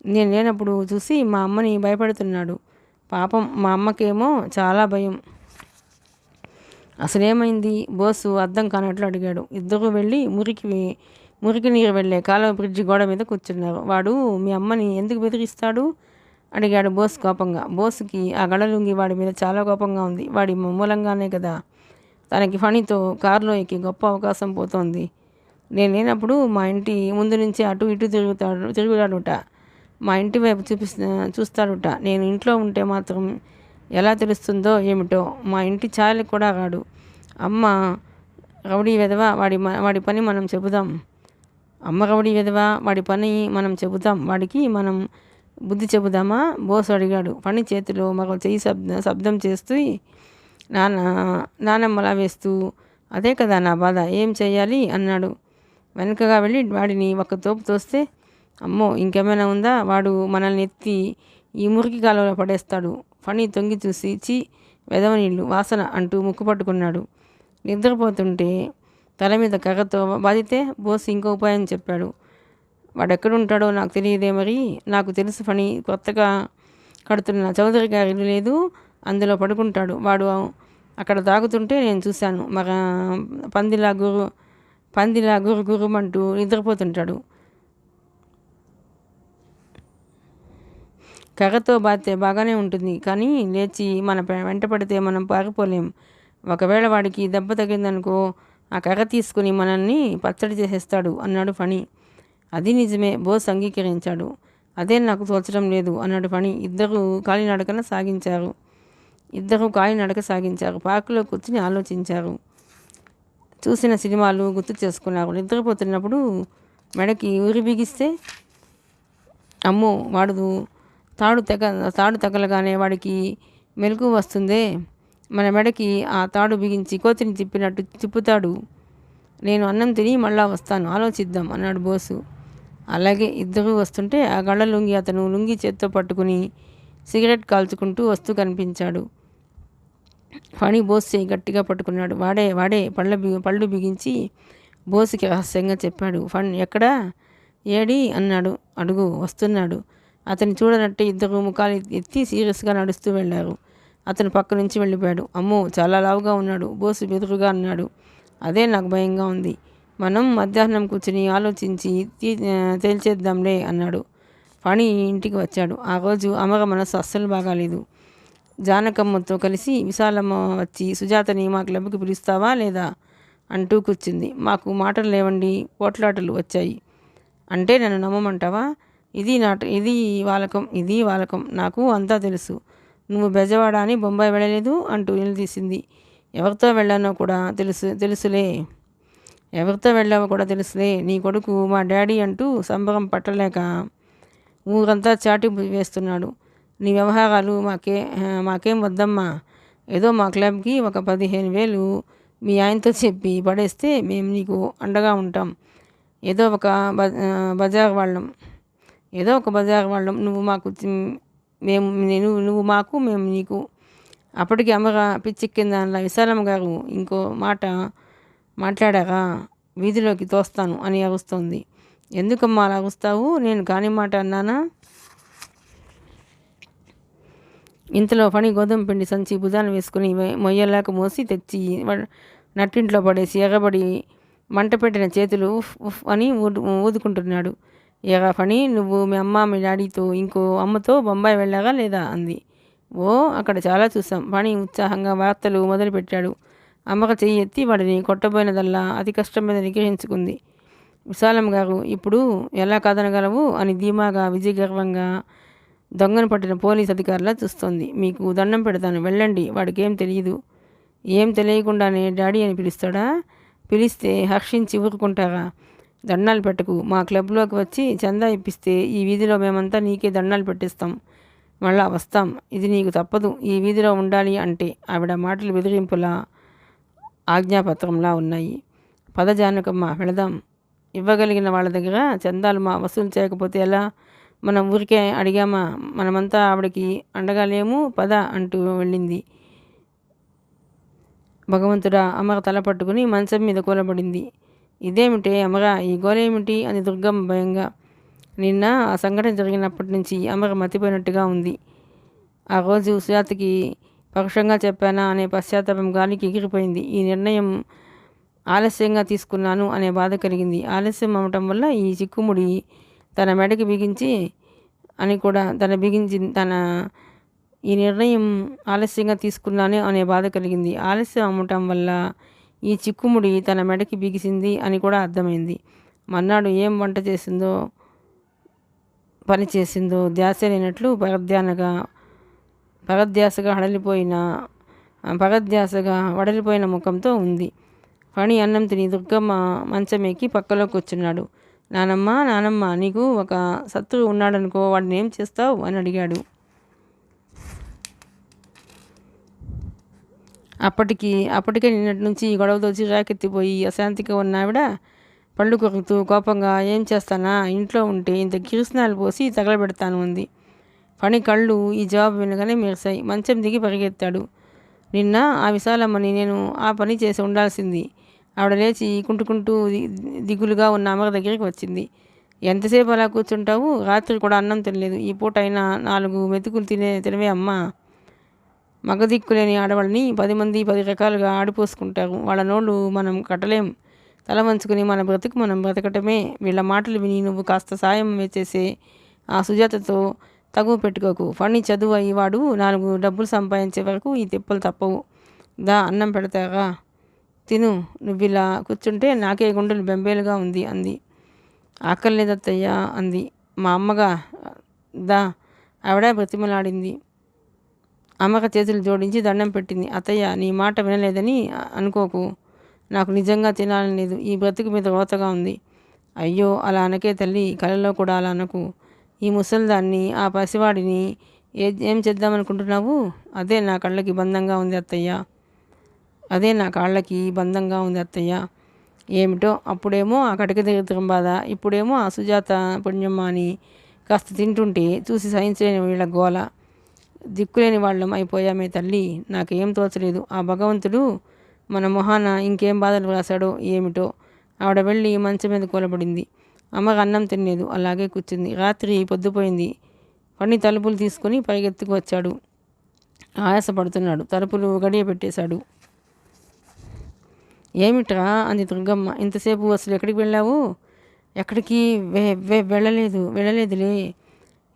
నేను లేనప్పుడు చూసి మా అమ్మని భయపడుతున్నాడు. పాపం మా అమ్మకేమో చాలా భయం. అసలేమైంది? బోసు అర్థం కానట్లు అడిగాడు. ఇద్దరు వెళ్ళి మురికి నీరు వెళ్ళే కాలువ బ్రిడ్జి గోడ మీద కూర్చున్నారు. వాడు మీ అమ్మని ఎందుకు బెదిరిస్తాడు అడిగాడు బోస్ కోపంగా. బోసుకి ఆ గడలుంగి వాడి మీద చాలా కోపంగా ఉంది. వాడి మూలంగానే కదా తనకి ఫణితో కారులో ఎక్కి గొప్ప అవకాశం పోతోంది. నేను లేనప్పుడు మా ఇంటి ముందు నుంచి అటు ఇటు తిరుగుతాడుట. మా ఇంటి వైపు చూస్తాడుట. నేను ఇంట్లో ఉంటే మాత్రం ఎలా తెలుస్తుందో ఏమిటో. మా ఇంటి ఛాయలకు కూడా రాడు. అమ్మ రౌడీ వెధవ, వాడి పని మనం చెబుదాం. అమ్మ రౌడీ వెధవ, వాడి పని మనం చెబుతాం. వాడికి మనం బుద్ధి చెబుదామా? బోసు అడిగాడు. ఫణి చేతిలో మరో చెయ్యి శబ్దం చేస్తూ నానమ్మలా వేస్తూ. అదే కదా నా బాధ. ఏం చెయ్యాలి అన్నాడు. వెనకగా వెళ్ళి వాడిని ఒక తోపు తోస్తే అమ్మో ఇంకేమైనా ఉందా? వాడు మనల్ని ఎత్తి ఈ మురికి కాలువలో పడేస్తాడు. ఫణి తొంగి చూసి చీ వెధవ నీళ్ళు వాసన అంటూ ముక్కు పట్టుకున్నాడు. నిద్రపోతుంటే తల మీద కర్రతో బాధితే బోసు ఇంకో ఉపాయం చెప్పాడు. వాడెక్కడుంటాడో నాకు తెలియదే మరి. నాకు తెలుసు ఫణి. కొత్తగా కడుతున్న చౌదరి గారి ఇల్లు లేదు, అందులో పడుకుంటాడు. వాడు అక్కడ తాగుతుంటే నేను చూశాను. పందిలా గురుమంటూ నిద్రపోతుంటాడు. కర్రతో బాధితే బాగానే ఉంటుంది, కానీ లేచి మన వెంట పడితే మనం పారిపోలేం. ఒకవేళ వాడికి దెబ్బ తగిలిందనుకో, ఆ కర్ర తీసుకుని మనల్ని పచ్చడి చేసేస్తాడు అన్నాడు ఫణి. అది నిజమే, బోస్ అంగీకరించాడు. అదే నాకు తోచడం లేదు అన్నాడు ఫణి. ఇద్దరు కాలినడక సాగించారు. పార్కులో కూర్చుని ఆలోచించారు. చూసిన సినిమాలు గుర్తు చేసుకున్నారు. నిద్రపోతున్నప్పుడు మెడకి ఊరి బిగిస్తే అమ్మో వాడు తాడు తగలగానే వాడికి మెలకు వస్తుందే. మన మెడకి ఆ తాడు బిగించి కోతిని తిప్పినట్టు తిప్పుతాడు. నేను అన్నం తిని మళ్ళా వస్తాను, ఆలోచిద్దాం అన్నాడు బోసు. అలాగే. ఇద్దరూ వస్తుంటే ఆ గళ్ళ లుంగి అతను లుంగి చేత్తో పట్టుకుని సిగరెట్ కాల్చుకుంటూ వస్తూ కనిపించాడు. ఫణి బోస్ చేయి గట్టిగా పట్టుకున్నాడు. వాడే పళ్ళు బిగించి బోసుకి రహస్యంగా చెప్పాడు. ఎక్కడా? ఏడి అన్నాడు. అడుగు, వస్తున్నాడు. అతన్ని చూడనట్టే ఇద్దరు ముఖాలు ఎత్తి సీరియస్గా నడుస్తూ వెళ్ళారు. అతను పక్క నుంచి వెళ్ళిపోయాడు. అమ్మో చాలా లావుగా ఉన్నాడు, బోసు బెదురుగా అన్నాడు. అదే నాకు భయంగా ఉంది. మనం మధ్యాహ్నం కూర్చుని ఆలోచించి తేల్చేద్దాంలే అన్నాడు. ఫణి ఇంటికి వచ్చాడు. ఆ రోజు అమర మనసు అస్సలు బాగాలేదు. జానకమ్మతో కలిసి విశాలమ్మ వచ్చి సుజాతని మా క్లబ్కి పిలుస్తావా లేదా అంటూ కూర్చుంది. మాకు మాటలు లేవండి, పోట్లాటలు వచ్చాయి. అంటే నన్ను నమ్మమంటావా? ఇది వాలకం నాకు అంతా తెలుసు. నువ్వు బెజవాడ అని బొంబాయి వెళ్ళలేదు అంటూ నిలదీసింది. ఎవరితో వెళ్ళానో కూడా తెలుసులే. ఎవరితో వెళ్ళావో కూడా తెలుసులే. నీ కొడుకు మా డాడీ అంటూ సంబరం పట్టలేక ఊరంతా చాటి వేస్తున్నాడు. నీ వ్యవహారాలు మాకేం వద్దమ్మా. ఏదో మా క్లబ్కి ఒక 15,000 మీ ఆయనతో చెప్పి పడేస్తే మేము నీకు అండగా ఉంటాం. ఏదో ఒక బజార్ వాళ్ళం. నువ్వు మాకు మేము నీకు. అప్పటికి అమ్మగ పిచ్చెక్కిందానిలా విశాలమ్మ గారు ఇంకో మాట మాట్లాడారా వీధిలోకి తోస్తాను అని అరుస్తోంది. ఎందుకమ్మా అలా అరుస్తావు? నేను కాని మాట అన్నానా? ఇంతలో ఫణి గోధుమ పిండి సంచి భుజాన వేసుకుని మొయ్యలేక మోసి తెచ్చి నట్టింట్లో పడేసి ఎగబడి మంట పెట్టిన చేతులు ఉఫ్ ఉఫ్ అని ఊదుకుంటున్నాడు. ఫణి, నువ్వు మీ అమ్మ మీ డాడీతో ఇంకో అమ్మతో బొంబాయి వెళ్ళాగా లేదా అంది. ఓ, అక్కడ చాలా చూసాం. ఫణి ఉత్సాహంగా వార్తలు మొదలుపెట్టాడు. అమ్మక చెయ్యి ఎత్తి వాడిని కొట్టబోయినదల్లా అతి కష్టం మీద నిగ్రహించుకుంది. విశాలమ్మ గారు, ఇప్పుడు ఎలా కాదనగలవు అని ధీమాగా విజయగర్వంగా దొంగను పట్టిన పోలీస్ అధికారులా చూస్తోంది. మీకు దండం పెడతాను, వెళ్ళండి. వాడికి ఏం తెలియదు. ఏం తెలియకుండానే డాడీ అని పిలుస్తాడా? పిలిస్తే హర్షించి ఊరుకుంటారా? దండాలు పెట్టకు. మా క్లబ్లోకి వచ్చి చందా ఇప్పిస్తే ఈ వీధిలో మేమంతా నీకే దండాలు పెట్టిస్తాం. మళ్ళా వస్తాం. ఇది నీకు తప్పదు. ఈ వీధిలో ఉండాలి అంటే. ఆవిడ మాటలు బెదిరింపులా ఆజ్ఞాపత్రంలా ఉన్నాయి. పద జానకమ్మ, వెళదాం. ఇవ్వగలిగిన వాళ్ళ దగ్గర చందాలు వసూలు చేయకపోతే ఎలా? మనం ఊరికే అడిగామా? మనమంతా ఆవిడకి అండగా లేము. పద అంటూ వెళ్ళింది. భగవంతుడా, అమర తల పట్టుకుని మంచం మీద కూలబడింది. ఇదేమిటే అమర, ఈ గోలేమిటి అని దుర్గమ్మ భయంగా. నిన్న ఆ సంఘటన జరిగినప్పటి నుంచి అమర మతిపోయినట్టుగా ఉంది. ఆ రోజు సుజాతకి పరుషంగా చెప్పానా అనే పశ్చాత్తాపం గాలికి ఎగిరిపోయింది. ఈ నిర్ణయం ఆలస్యంగా తీసుకున్నాను అనే బాధ కలిగింది. ఆలస్యం అవ్వటం వల్ల ఈ చిక్కుముడి తన మెడకి బిగించి అని కూడా ఈ నిర్ణయం ఆలస్యంగా తీసుకున్నానే అనే బాధ కలిగింది. ఆలస్యం అమ్మటం వల్ల ఈ చిక్కుముడి తన మెడకి బిగిసింది అని కూడా అర్థమైంది. మర్నాడు ఏం వంట చేసిందో పని చేసిందో ధ్యాస లేనట్లు పగధ్యాసగా వడలిపోయిన ముఖంతో ఉంది. ఫణి అన్నం తిని దుర్గమ్మ మంచమెక్కి పక్కలో కూర్చున్నాడు. నానమ్మ, నీకు ఒక శత్రువు ఉన్నాడనుకో, వాడిని ఏం చేస్తావు అని అడిగాడు. అప్పటికే నిన్నటి నుంచి గొడవతో చిరాకెత్తిపోయి అశాంతిగా ఉన్న ఆవిడ పళ్ళు కొరుకుతూ కోపంగా, ఏం చేస్తానా, ఇంట్లో ఉంటే ఇంత కిరుస్నాలు పోసి తగలబెడతాను అంది. ఫణి కళ్ళు ఈ జవాబు వినగానే మెరిశాయి. మంచం దిగి పరిగెత్తాడు. నిన్న ఆ విశాలమ్మని నేను ఆ పని చేసి ఉండాల్సింది. ఆవిడ లేచి కుంటుకుంటూ దిగులుగా ఉన్న అమ్మగ దగ్గరికి వచ్చింది. ఎంతసేపు అలా కూర్చుంటావు? రాత్రి కూడా అన్నం తినలేదు. ఈ పూట అయినా 4 మెతుకులు తినవే అమ్మా. మగదిక్కులేని ఆడవాళ్ళని 10 మంది 10 రకాలుగా ఆడిపోసుకుంటారు. వాళ్ళ నోళ్ళు మనం కట్టలేం. తల వంచుకుని మన బ్రతుకు మనం బ్రతకటమే. వీళ్ళ మాటలు విని నువ్వు కాస్త సాయం చేసే ఆ సుజాతతో తగువ పెట్టుకోకు. ఫణి చదువు అయ్యి వాడు 4 డబ్బులు సంపాదించే వరకు ఈ తిప్పలు తప్పవు. అన్నం పెడతారా, తిను. నువ్విలా కూర్చుంటే నాకే గుండెలు బెంబేలుగా ఉంది అంది. ఆకలి లేదత్తయ్యా అంది. మా అమ్మగా ఆవిడ బ్రతిమలాడింది. అమ్మక చేతులు జోడించి దండం పెట్టింది. అత్తయ్య, నీ మాట వినలేదని అనుకోకు. నాకు నిజంగా తినాలని లేదు. ఈ బ్రతుకు మీద రోతగా ఉంది. అయ్యో, అలా అనకే తల్లి. కలలో కూడా అలా అనకు. ఈ ముసలిదాన్ని, ఆ పసివాడిని ఏం చేద్దామనుకుంటున్నావు? అదే నా కాళ్ళకి బంధంగా ఉంది అత్తయ్య. ఏమిటో, అప్పుడేమో ఆ కటిక తీర్థం బాధ, ఇప్పుడేమో ఆ సుజాత పుణ్యమ్మ అని కాస్త తింటుంటే చూసి సహించలేని వీళ్ళ గోల. దిక్కులేని వాళ్ళం అయిపోయామే తల్లి. నాకేం తోచలేదు. ఆ భగవంతుడు మన మొహాన ఇంకేం బాధలు రాశాడో ఏమిటో. ఆవిడ వెళ్ళి మంచం మీద కూలబడింది. అమ్మగా అన్నం తినలేదు. అలాగే కూర్చుంది. రాత్రి పొద్దుపోయింది. ఫణి తలుపులు తీసుకొని పరిగెత్తుకు వచ్చాడు. ఆయాసపడుతున్నాడు. తలుపులు గడియ పెట్టేశాడు. ఏమిట్రా అంది దుర్గమ్మ. ఇంతసేపు అసలు ఎక్కడికి వెళ్ళావు? ఎక్కడికి వెళ్ళలేదులే.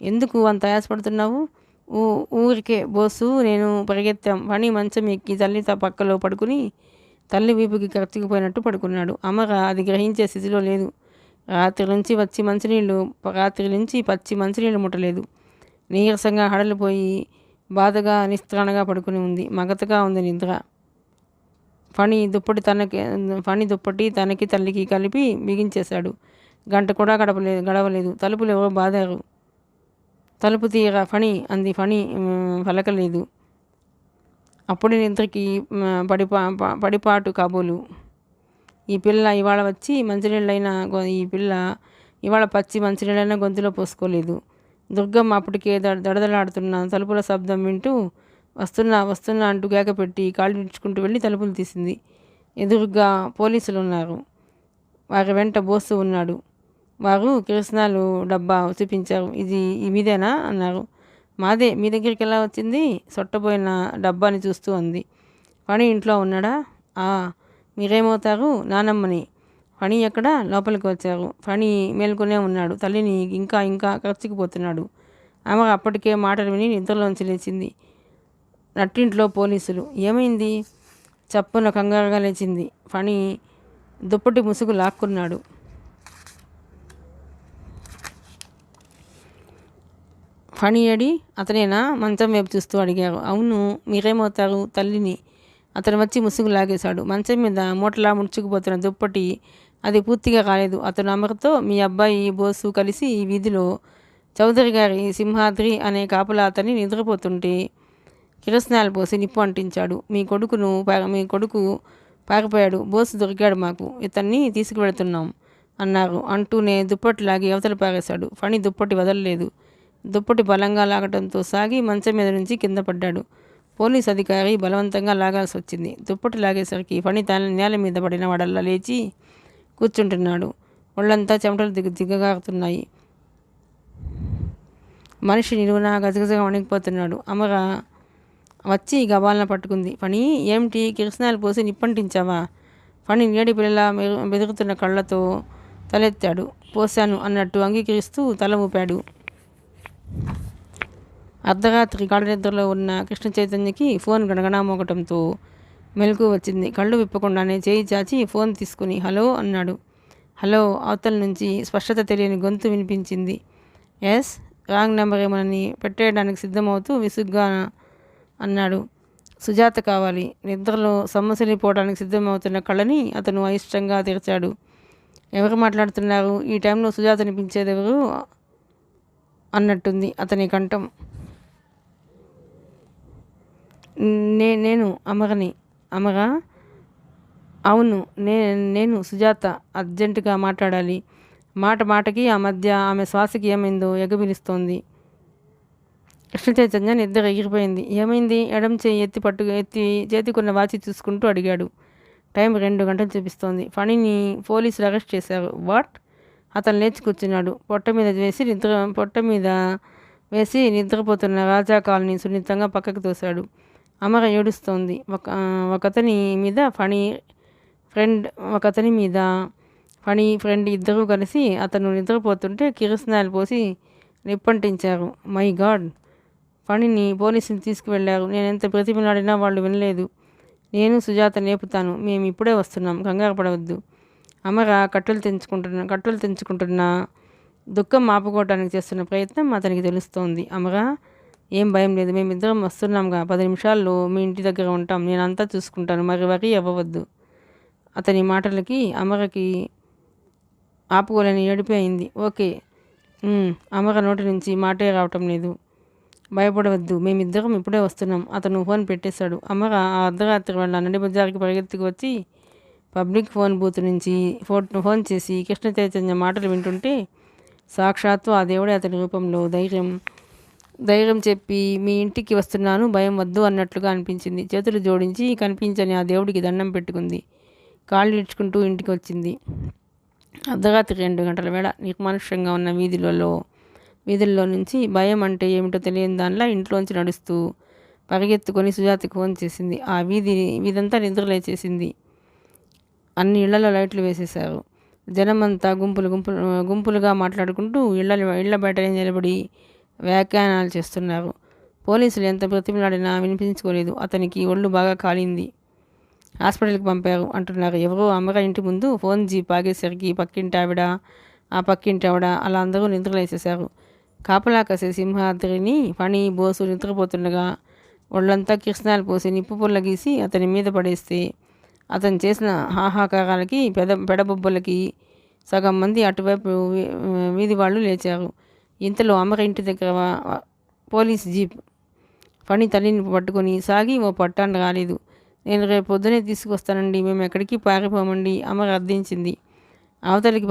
ఎందుకు అంత ఆయాసపడుతున్నావు? ఊ ఊరికే బోసు నేను పరిగెత్తాం. ఫణి మంచం ఎక్కి తల్లి పక్కలో పడుకుని తల్లి వీపుకి కత్తికిపోయినట్టు పడుకున్నాడు. అమర అది గ్రహించే స్థితిలో లేదు. రాత్రి నుంచి పచ్చి మంచినీళ్ళు ముట్టలేదు. నీరసంగా హడలిపోయి బాధగా నిస్త్రాణగా పడుకుని ఉంది. మగతగా ఉంది నిద్ర. ఫణి దుప్పటి తనకి తల్లికి కలిపి బిగించేశాడు. గంట కూడా గడవలేదు. తలుపులు ఎవరో బాదారు. తలుపు తీయరా ఫణి అంది. ఫణి పలకలేదు. అప్పుడే నిద్రకి పడిపాటు కాబోలు. ఈ పిల్ల ఇవాళ పచ్చి మంచినీళ్ళైనా గొంతులో పోసుకోలేదు. దుర్గమ్మ అప్పటికే దడదలాడుతున్న తలుపుల శబ్దం వింటూ వస్తున్నా అంటూ కేక పెట్టి కాళ్ళు ఇడ్చుకుంటూ వెళ్ళి తలుపులు తీసింది. ఎదురుగా పోలీసులు ఉన్నారు. వారి వెంట బోసు ఉన్నాడు. వారు కిరసనాలు డబ్బా చూపించారు. ఇది మీదేనా అన్నారు. మాదే. మీ దగ్గరికి ఎలా వచ్చింది? సొట్టపోయిన డబ్బాని చూస్తూ అంది. ఫణి ఇంట్లో ఉన్నాడా? మీరేమవుతారు? నానమ్మని. ఫణి ఎక్కడ? లోపలికి వచ్చారు. ఫణి మేల్కొనే ఉన్నాడు. తల్లిని ఇంకా ఖర్చుకుపోతున్నాడు. ఆమె అప్పటికే మాటలు విని నిద్రలోంచి లేచింది. నట్టింట్లో పోలీసులు. ఏమైంది? చప్పున కంగారుగా లేచింది. ఫణి దుప్పటి ముసుగు లాక్కున్నాడు. ఫణి ఏడి? అతనేనా? మంచం వైపు చూస్తూ అడిగారు. అవును. మీరేమవుతారు? తల్లిని. అతను వచ్చి ముసుగు లాగేశాడు. మంచం మీద మూటలా ముడుచుకుపోతున్న దుప్పటి అది పూర్తిగా కాలేదు. అతను అమరతో మీ అబ్బాయి బోసు కలిసి ఈ వీధిలో చౌదరి గారి సింహాద్రి అనే కాపలా అతన్ని నిద్రపోతుంటే కిరసనాలు పోసి నిప్పు అంటించాడు. మీ కొడుకు పారిపోయాడు. బోసు దొరికాడు మాకు. ఇతన్ని తీసుకువెడుతున్నాం అన్నారు. అంటూనే దుప్పటి లాగి అవతల పారేశాడు. ఫణి దుప్పటి వదలలేదు. దుప్పటి బలంగా లాగటంతో సాగి మంచం మీద నుంచి కింద పడ్డాడు. పోలీస్ అధికారి బలవంతంగా లాగాల్సి వచ్చింది. దుప్పటి లాగేసరికి ఫణి నేల మీద పడిన వాడల్లా లేచి కూర్చుంటున్నాడు. ఒళ్ళంతా చెమటలు దిగగారుతున్నాయి. మనిషి నిలువునా గజగజగా వణికిపోతున్నాడు. అమర వచ్చి గబాలన పట్టుకుంది. ఫణి ఏమిటి? కిరసనాలు పోసి నిప్పంటించావా? ఫణి నేడి పిల్లలా బెదురుతున్న కళ్ళతో తలెత్తాడు. పోశాను అన్నట్టు అంగీకరిస్తూ తల ఊపాడు. అర్ధరాత్రి గాఢ నిద్రలో ఉన్న కృష్ణ చైతన్యకి ఫోన్ గణగణా మోగటంతో మెలకు వచ్చింది. కళ్ళు విప్పకుండానే చేయి చాచి ఫోన్ తీసుకుని హలో అన్నాడు. హలో. అవతల నుంచి స్పష్టత తెలియని గొంతు వినిపించింది. ఎస్. రాంగ్ నెంబర్ ఏమోనని పెట్టేయడానికి సిద్ధమవుతూ విసుగ్గా అన్నాడు. సుజాత కావాలి. నిద్రలో సొమ్మసిల్లిపోవడానికి సిద్ధమవుతున్న కళ్ళని అతను అయిష్టంగా తెరిచాడు. ఎవరు మాట్లాడుతున్నారు? ఈ టైంలో సుజాతని పిలిచేదెవరు అన్నట్టుంది అతని కంఠం. నేను అమరని. అమరా? అవును నేను సుజాత. అర్జెంటుగా మాట్లాడాలి. మాటకి ఆ మధ్య ఆమె శ్వాసకి ఏమైందో ఎగబిలుస్తోంది. కృష్ణ చైతన్య నిద్ర ఎగిరిపోయింది. ఏమైంది? ఎడం చేయి ఎత్తి చేతికున్న వాచి చూసుకుంటూ అడిగాడు. టైం 2 గంటలు చూపిస్తోంది. ఫణిని పోలీసులు అరెస్ట్ చేశారు. వాట్? అతను లేచి కూర్చున్నాడు. పొట్ట మీద వేసి నిద్రపోతున్న రాజా కాలనీ సున్నితంగా పక్కకు తోశాడు. అమర ఏడుస్తోంది. ఒకతని మీద ఫణి ఫ్రెండ్ ఇద్దరూ కలిసి అతను నిద్రపోతుంటే కిరసనాలు పోసి నిప్పంటించారు. My God. ఫణిని పోలీసులు తీసుకువెళ్లారు. నేనెంత బ్రతిమలాడినా వాళ్ళు వినలేదు. నేను సుజాత నేపుతాను. మేము ఇప్పుడే వస్తున్నాం. కంగారు పడవద్దు. అమర కట్టెలు తెంచుకుంటున్న దుఃఖం ఆపుకోవటానికి చేస్తున్న ప్రయత్నం అతనికి తెలుస్తోంది. అమర, ఏం భయం లేదు. మేమిద్దరం వస్తున్నాంగా. 10 నిమిషాల్లో మీ ఇంటి దగ్గర ఉంటాం. నేనంతా చూసుకుంటాను. మరి వరి అవ్వవద్దు. అతని మాటలకి అమరకి ఆపుకోలేని ఏడిపి అయింది. ఓకే. అమర నోటి నుంచి మాటే రావటం లేదు. భయపడవద్దు. మేమిద్దరం ఇప్పుడే వస్తున్నాం. అతను ఫోన్ పెట్టేశాడు. అమర ఆ అర్ధరాత్రి వేళ నడి బజార్కి పరిగెత్తుకు వచ్చి పబ్లిక్ ఫోన్ బూత్ నుంచి ఫోన్ చేసి కృష్ణ చైతన్య మాటలు వింటుంటే సాక్షాత్తు ఆ దేవుడే అతని రూపంలో ధైర్యం చెప్పి మీ ఇంటికి వస్తున్నాను, భయం వద్దు అన్నట్లుగా అనిపించింది. చేతులు జోడించి కనిపించని ఆ దేవుడికి దండం పెట్టుకుంది. కాళ్ళు ఇడ్చుకుంటూ ఇంటికి వచ్చింది. అర్ధరాత్రి 2 గంటల వేళ నిర్మానుష్యంగా ఉన్న వీధుల్లో నుంచి భయం అంటే ఏమిటో తెలియని దానిలా ఇంట్లోంచి నడుస్తూ పరిగెత్తుకొని సుజాతకి ఫోన్ చేసింది. ఆ వీధంతా నిద్రలేచేసింది. అన్ని ఇళ్లలో లైట్లు వేసేశారు. జనమంతా గుంపులుగా మాట్లాడుకుంటూ ఇళ్ల బయటనే నిలబడి వ్యాఖ్యానాలు చేస్తున్నారు. పోలీసులు ఎంత బ్రతిమలాడినా వినిపించుకోలేదు. అతనికి ఒళ్ళు బాగా కాలింది. హాస్పిటల్కి పంపారు అంటున్నారు. ఎవరో అమ్మగా ఇంటి ముందు ఫోన్ జీప్ ఆగేసరికి పక్కింటి ఆవిడ, ఆ పక్కింటి ఆవిడ అలా అందరూ నిద్రలేసేశారు. కాపలా కాసే సింహాద్రిని ఫణి, బోసు నిద్రపోతుండగా ఒళ్ళంతా కిరసనాయలు పోసి నిప్పు పుల్ల గీసి అతని మీద పడేస్తే అతను చేసిన హాహాకారాలకి పెడబొబ్బలకి సగం మంది అటువైపు వీధి వాళ్ళు లేచారు. ఇంతలో అమ్మగ ఇంటి దగ్గర పోలీస్ జీప్ ఫణి తల్లిని పట్టుకొని సాగి ఓ పట్టాన్ని రాలేదు. నేను రేపు పొద్దునే తీసుకొస్తానండి, మేము ఎక్కడికి పారిపోమండి అమ్మ అర్థించింది. అవతలికి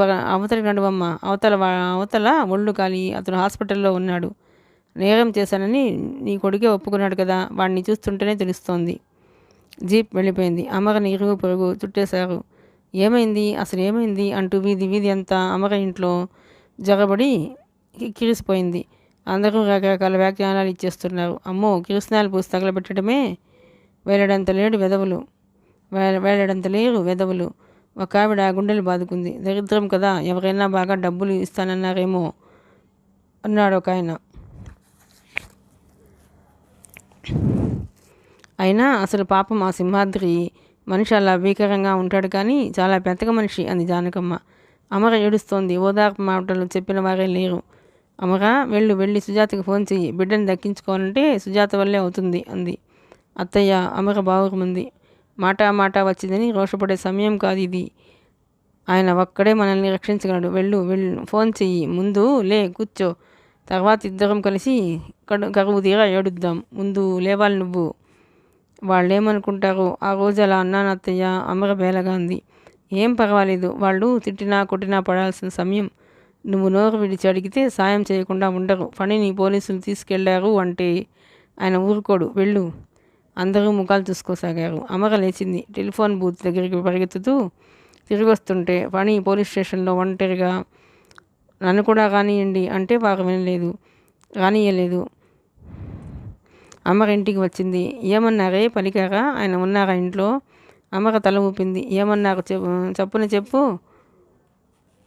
నడువమ్మ, అవతల ఒళ్ళు కాలి అతను హాస్పిటల్లో ఉన్నాడు. నేరం చేశానని నీ కొడుకే ఒప్పుకున్నాడు కదా, వాడిని చూస్తుంటేనే తెలుస్తోంది. జీప్ వెళ్ళిపోయింది. అమ్మగని ఇరుగు పొరుగు చుట్టేశారు. ఏమైంది, అసలు ఏమైంది అంటూ వీధి వీధి అంతా అమ్మగ ఇంట్లో జగబడి కిరిసిపోయింది. అందరూ రకరకాల వ్యాఖ్యానాలు ఇచ్చేస్తున్నారు. అమ్మో, కిరసనాయలు పూసి తగలబెట్టడమే, వేలడంత లేరు వెధవులు. ఒక ఆవిడ గుండెలు బాదుకుంది. దరిద్రం కదా, ఎవరైనా బాగా డబ్బులు ఇస్తానన్నారేమో అన్నాడు ఒక ఆయన. అయినా అసలు పాపం ఆ సింహాద్రి మనిషి అలా భీకరంగా ఉంటాడు కానీ చాలా పెద్దక మనిషి అంది జానకమ్మ. అమర ఏడుస్తోంది. ఓదార్పు మాటలు చెప్పిన వారే లేరు. అమర వెళ్ళి సుజాతకి ఫోన్ చెయ్యి, బిడ్డని దక్కించుకోవాలంటే సుజాత వల్లే అవుతుంది అంది. అత్తయ్య, అమర బావురుమంది. మాట వచ్చిందని రోషపడే సమయం కాదు ఇది. ఆయన ఒక్కడే మనల్ని రక్షించగలడు. వెళ్ళు ఫోన్ చెయ్యి, ముందు లే కూర్చో, తర్వాత ఇద్దరం కలిసి కరువు తీరా ఏడుద్దాం. ముందు లేవాలి నువ్వు. వాళ్ళేమనుకుంటారో. ఆ రోజు అలా అన్నాను అత్తయ్య, అమర బేలగా అంది. ఏం పర్వాలేదు, వాళ్ళు తిట్టినా కొట్టినా పడాల్సిన సమయం. నువ్వు నోరు విడిచి అడిగితే సాయం చేయకుండా ఉండరు. ఫణిని పోలీసులు తీసుకెళ్లారు అంటే ఆయన ఊరుకోడు. వెళ్ళు. అందరూ ముఖాలు చూసుకోసాగారు. అమర లేచింది. టెలిఫోన్ బూత్ దగ్గరికి పరిగెత్తుతూ తిరిగి వస్తుంటే ఫణి పోలీస్ స్టేషన్లో ఒంటరిగా. నన్ను కూడా రానియండి అంటే వారు రానియలేదు. అమర ఇంటికి వచ్చింది. ఏమన్నారే, పలికారా? ఆయన ఉన్నారా ఇంట్లో? అమర తల ఊపింది. ఏమన్నారు చప్పున చెప్పు.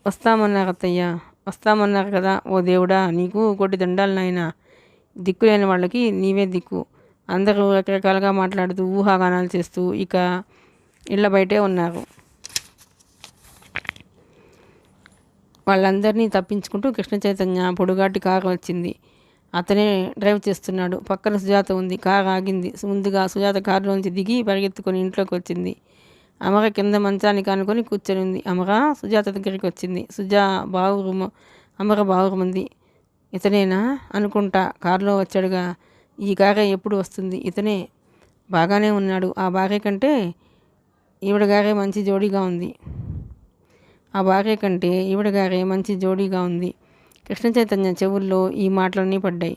వస్తామన్నారు అత్తయ్య. వస్తామన్నారు కదా. ఓ దేవుడా, నీకు కోటి దండాలు నాయన. దిక్కులేని వాళ్ళకి నీవే దిక్కు. అందరూ రకరకాలుగా మాట్లాడుతూ ఊహాగానాలు చేస్తూ ఇక ఇళ్ళ బయటే ఉన్నారు. వాళ్ళందరినీ తప్పించుకుంటూ కృష్ణ చైతన్య పొడుగాటి కారు వచ్చింది. అతనే డ్రైవ్ చేస్తున్నాడు. పక్కన సుజాత ఉంది. కారు ఆగింది. ముందుగా సుజాత కారులోంచి దిగి పరిగెత్తుకొని ఇంట్లోకి వచ్చింది. అమర కింద మంచానికి ఆనుకొని కూర్చొని ఉంది. అమర సుజాత దగ్గరికి వచ్చింది. అమర బావురుమంది. ఇతనేనా అనుకుంటా, కారులో వచ్చాడుగా. ఈ కారే ఎప్పుడు వస్తుంది? ఇతనే. బాగానే ఉన్నాడు. ఆ భార్య కంటే ఈవిడ గారే మంచి జోడీగా ఉంది. కృష్ణ చైతన్య చెవుల్లో ఈ మాటలన్నీ పడ్డాయి.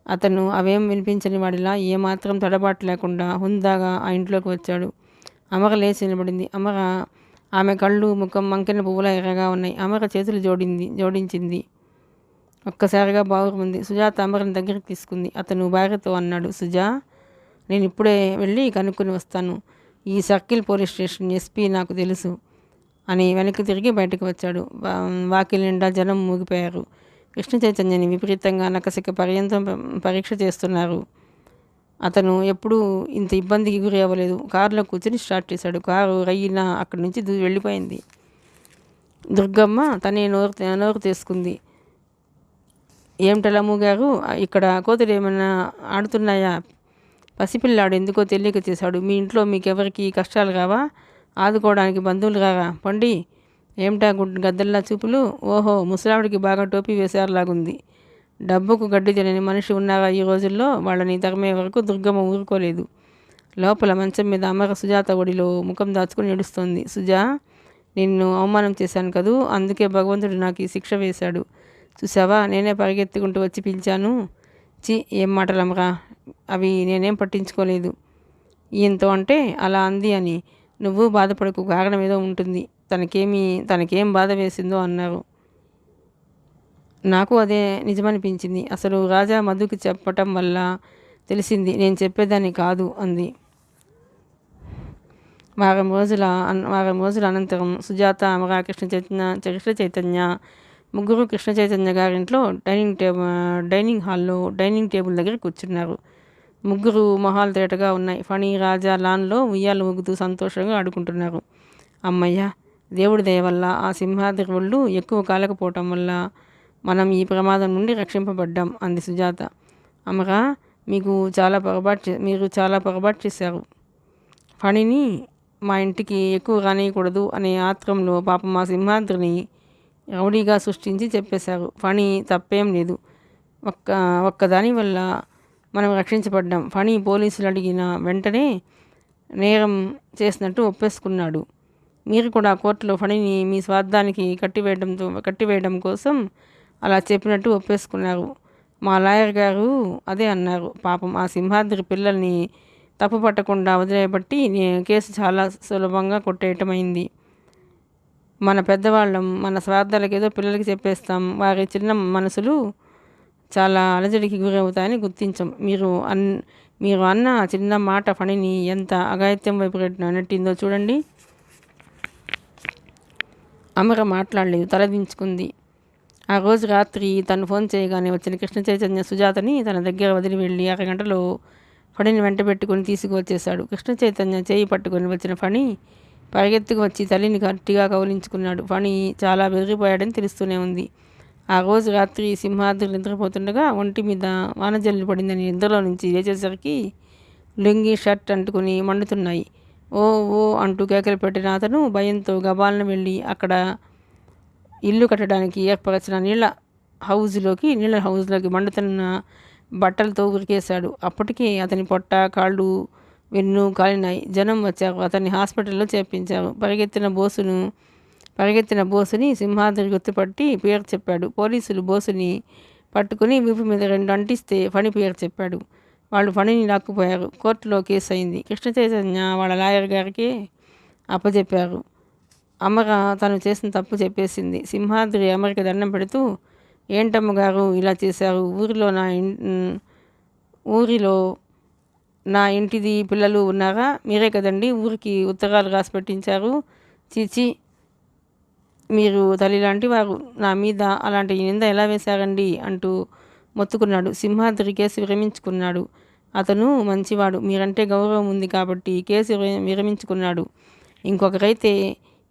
అతను అవేం వినిపించని వాడిలా ఏమాత్రం తడబాటు లేకుండా హుందాగా ఆ ఇంట్లోకి వచ్చాడు. అమర లేచి నిలబడింది. ఆమె కళ్ళు ముఖం మంకెన పువ్వులా ఎర్రగా ఉన్నాయి. అమర చేతులు జోడించింది. ఒక్కసారిగా బాగుంది. సుజాత అమరని దగ్గరికి తీసుకుంది. అతను భార్యతో అన్నాడు. సుజా, నేను ఇప్పుడే వెళ్ళి కనుక్కొని వస్తాను. ఈ సర్కిల్ పోలీస్ స్టేషన్ ఎస్పీ నాకు తెలుసు అని వెనక్కి తిరిగి బయటకు వచ్చాడు. వాకిలి నిండా జనం మూగిపోయారు. కృష్ణ చైతన్యని విపరీతంగా నకసిక పర్యంతం పరీక్ష చేస్తున్నారు. అతను ఎప్పుడూ ఇంత ఇబ్బందికి గురి అవ్వలేదు. కారులో కూర్చొని స్టార్ట్ చేశాడు. కారు రయ్యిన అక్కడి నుంచి వెళ్ళిపోయింది. దుర్గమ్మ తనే నోరు తీసుకుంది. ఏమిటలా మూగారు? ఇక్కడ కోతులు ఏమైనా ఆడుతున్నాయా? పసిపిల్లాడు ఎందుకో తెలియక చేశాడు. మీ ఇంట్లో మీకెవరికి కష్టాలు కావా? ఆదుకోవడానికి బంధువులు రారా? పండి. ఏమిటా గద్దల్లా చూపులు? ఓహో, ముసలావిడికి బాగా టోపీ వేసేలాగుంది. డబ్బుకు గడ్డి తినని మనిషి ఉన్నారా ఈ రోజుల్లో? వాళ్ళని తరిమే వరకు దుర్గమ్మ ఊరుకోలేదు. లోపల మంచం మీద అమర సుజాత ఒడిలో ముఖం దాచుకుని ఏడుస్తోంది. సుజా, నిన్ను అవమానం చేశాను కదూ, అందుకే భగవంతుడు నాకు ఈ శిక్ష వేశాడు. చూసావా, నేనే పరిగెత్తుకుంటూ వచ్చి పిలిచాను. ఏం మాటలమ్మరా, అవి నేనేం పట్టించుకోలేదు. ఈయంతో అంటే అలా అంది అని నువ్వు బాధపడకు, కారణం ఏదో ఉంటుంది. తనకేం బాధ వేసిందో అన్నారు. నాకు అదే నిజమనిపించింది. అసలు రాజా మధుకి చెప్పటం వల్ల తెలిసింది, నేను చెప్పేదాన్ని కాదు అంది. వారం రోజుల అనంతరం సుజాత, అమర, కృష్ణ చైతన్య ముగ్గురు కృష్ణ చైతన్య గారింట్లో డైనింగ్ హాల్లో డైనింగ్ టేబుల్ దగ్గర కూర్చున్నారు. ముగ్గురు మొహాలు తేటగా ఉన్నాయి. ఫణి, రాజా లాన్లో ఉయ్యాలు ఊగుతూ సంతోషంగా ఆడుకుంటున్నారు. అమ్మయ్య, దేవుడి దయ వల్ల ఆ సింహాద్రి ఒళ్ళు ఎక్కువ కాలకపోవటం వల్ల మనం ఈ ప్రమాదం నుండి రక్షింపబడ్డాం అంది సుజాత. అమ్మగా, మీరు చాలా పొరపాటు చేశారు. ఫణిని మా ఇంటికి ఎక్కువ రానియకూడదు అనే ఆత్రంలో పాపం మా సింహాద్రిని రౌడీగా సృష్టించి చెప్పేశారు. ఫణి తప్పేం లేదు. ఒక్కదాని వల్ల మనం రక్షించబడ్డాం. ఫణి పోలీసులు అడిగిన వెంటనే నేరం చేసినట్టు ఒప్పేసుకున్నాడు. మీరు కూడా కోర్టులో ఫణిని మీ స్వార్థానికి కట్టివేయడం కోసం అలా చెప్పినట్టు ఒప్పేసుకున్నారు. మా లాయర్ గారు అదే అన్నారు. పాపం ఆ సింహాద్రి పిల్లల్ని తప్పు పట్టకుండా వదిలేయబట్టి కేసు చాలా సులభంగా కొట్టేయటమైంది. మన పెద్దవాళ్ళం మన స్వార్థాలకు ఏదో పిల్లలకి చెప్పేస్తాం. వారి చిన్న మనసులు చాలా అలజడికి గురవుతాయని గుర్తించాం. మీరు అన్న చిన్న మాట ఫణిని ఎంత అఘాయిత్యం వైపు నెట్టిందో చూడండి. అమర మాట్లాడలేదు, తలదించుకుంది. ఆ రోజు రాత్రి తను ఫోన్ చేయగానే వచ్చిన కృష్ణ చైతన్య సుజాతని తన దగ్గర వదిలి వెళ్ళి అరగంటలో ఫణిని వెంట పెట్టుకుని తీసుకువచ్చేశాడు. కృష్ణ చైతన్య చేయి పట్టుకొని వచ్చిన ఫణి పరిగెత్తుకు వచ్చి తల్లిని గట్టిగా కౌలించుకున్నాడు. ఫణి చాలా బెదిరిపోయాడని తెలుస్తూనే ఉంది. ఆ రోజు రాత్రి సింహాద్రి నిద్రపోతుండగా ఒంటి మీద వానజల్లు పడిందని నిద్రలో నుంచి లేచేసరికి లుంగి షర్ట్ అంటుకుని మండుతున్నాయి. ఓ ఓ అంటూ కేకలు పెట్టిన అతను భయంతో గబాలను వెళ్ళి అక్కడ ఇల్లు కట్టడానికి ఏర్పరిచిన నీళ్ళ హౌజ్లోకి మండుతున్న బట్టలతో ఉరికేశాడు. అప్పటికే అతని పొట్ట, కాళ్ళు, వెన్ను కాలినాయి. జనం వచ్చారు. అతన్ని హాస్పిటల్లో చేర్పించారు. పరిగెత్తిన బోసుని సింహాద్రి గుర్తుపట్టి పేరు చెప్పాడు. పోలీసులు బోసుని పట్టుకుని వీపు మీద 2 అంటిస్తే ఫణి పేరు చెప్పాడు. వాళ్ళు ఫణిని లాక్కుపోయారు. కోర్టులో కేసు అయింది. కృష్ణ చైతన్య వాళ్ళ లాయర్ గారికి అప్పచెప్పారు. అమర తను చేసిన తప్పు చెప్పేసింది. సింహాద్రి అమరకి దండం పెడుతూ, ఏంటమ్మ గారు ఇలా చేశారు? ఊరిలో నా ఇంటిది పిల్లలు ఉన్నారా? మీరే కదండి ఊరికి ఉత్తరాలు రాసి పెట్టించారు. చీచి, మీరు తల్లి లాంటి వారు, నా మీద అలాంటి నింద ఎలా వేశారండి అంటూ మొత్తుకున్నాడు. సింహాద్రి కేసు విరమించుకున్నాడు. అతను మంచివాడు. మీరంటే గౌరవం ఉంది కాబట్టి కేసు విరమించుకున్నాడు. ఇంకొకరైతే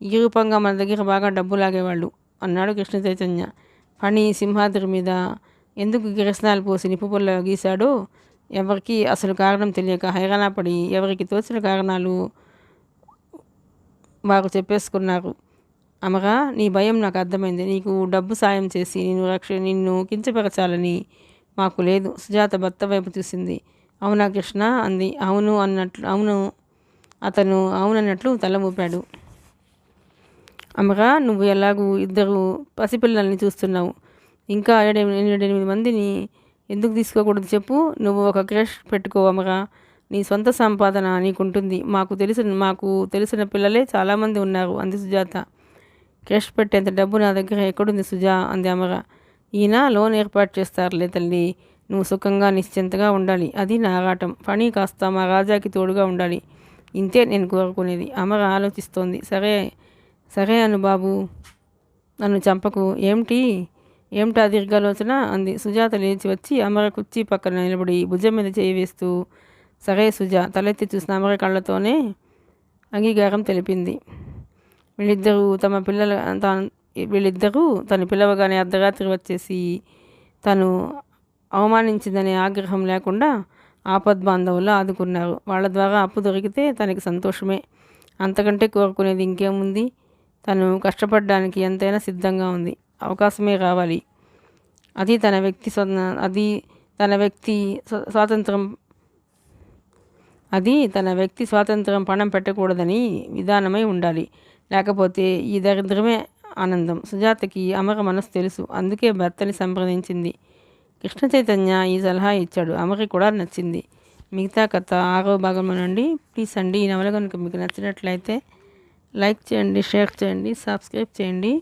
ఈ రూపంగా మన దగ్గర బాగా డబ్బు లాగేవాళ్ళు అన్నాడు కృష్ణ చైతన్య. ఫణి సింహాద్రి మీద ఎందుకు కిరసనాలు పోసి నిప్పు పొల్ల గీశాడో ఎవరికి అసలు కారణం తెలియక హైరాణపడి ఎవరికి తోచిన కారణాలు వారు చెప్పేసుకున్నారు. అమరా, నీ భయం నాకు అర్థమైంది. నీకు డబ్బు సాయం చేసి నిన్ను కించపరచాలని మాకు లేదు. సుజాత భర్త వైపు చూసింది. అవునా కృష్ణ అంది. అతను అవునన్నట్లు తల ఊపాడు. అమరా, నువ్వు ఎలాగూ 2 పసిపిల్లల్ని చూస్తున్నావు. ఇంకా 7-8 మందిని ఎందుకు తీసుకోకూడదు చెప్పు. నువ్వు ఒక క్రష్ పెట్టుకో అమరా. నీ సొంత సంపాదన నీకుంటుంది. మాకు తెలిసిన పిల్లలే చాలామంది ఉన్నారు అంది సుజాత. క్రష్ పెట్టేంత డబ్బు నా దగ్గర ఎక్కడుంది సుజా అంది అమర. ఈయన లోన్ ఏర్పాటు చేస్తారులే తల్లి. నువ్వు సుఖంగా నిశ్చింతగా ఉండాలి. అది నా ఆరాటం. ఫణి కాస్త మా రాజాకి తోడుగా ఉండాలి. ఇంతే నేను కోరుకునేది. అమర ఆలోచిస్తోంది. సరే అను బాబు, నన్ను చంపకు. ఏమిటా దీర్ఘాలోచన అంది. సుజాత లేచి వచ్చి అమర కుర్చీ పక్కన నిలబడి భుజం మీద చేయి వేస్తూ, సరే సుజా తలెత్తి చూసిన అమర కళ్ళతోనే అంగీకారం తెలిపింది. వీళ్ళిద్దరూ తను పిలవగానే అర్ధరాత్రి వచ్చేసి తను అవమానించిందనే ఆగ్రహం లేకుండా ఆపద్బాంధవుల్లో ఆదుకున్నారు. వాళ్ళ ద్వారా అప్పు దొరికితే తనకి సంతోషమే. అంతకంటే కోరుకునేది ఇంకేముంది? తను కష్టపడడానికి ఎంతైనా సిద్ధంగా ఉంది. అవకాశమే రావాలి. అది తన వ్యక్తి స్వాతంత్రం పణం పెట్టకూడదని విధానమై ఉండాలి. లేకపోతే ఈ దరిద్రమే ఆనందం. సుజాతకి అమర మనసు తెలుసు. అందుకే భర్తని సంప్రదించింది. కృష్ణ చైతన్య ఈ సలహా ఇచ్చాడు. అమరికి కూడా నచ్చింది. మిగతా కథ 6వ భాగంలోనండి. ప్లీజ్ అండి, ఈ నవల కనుక మీకు నచ్చినట్లయితే లైక్ చేయండి, షేర్ చేయండి, సబ్స్క్రైబ్ చేయండి.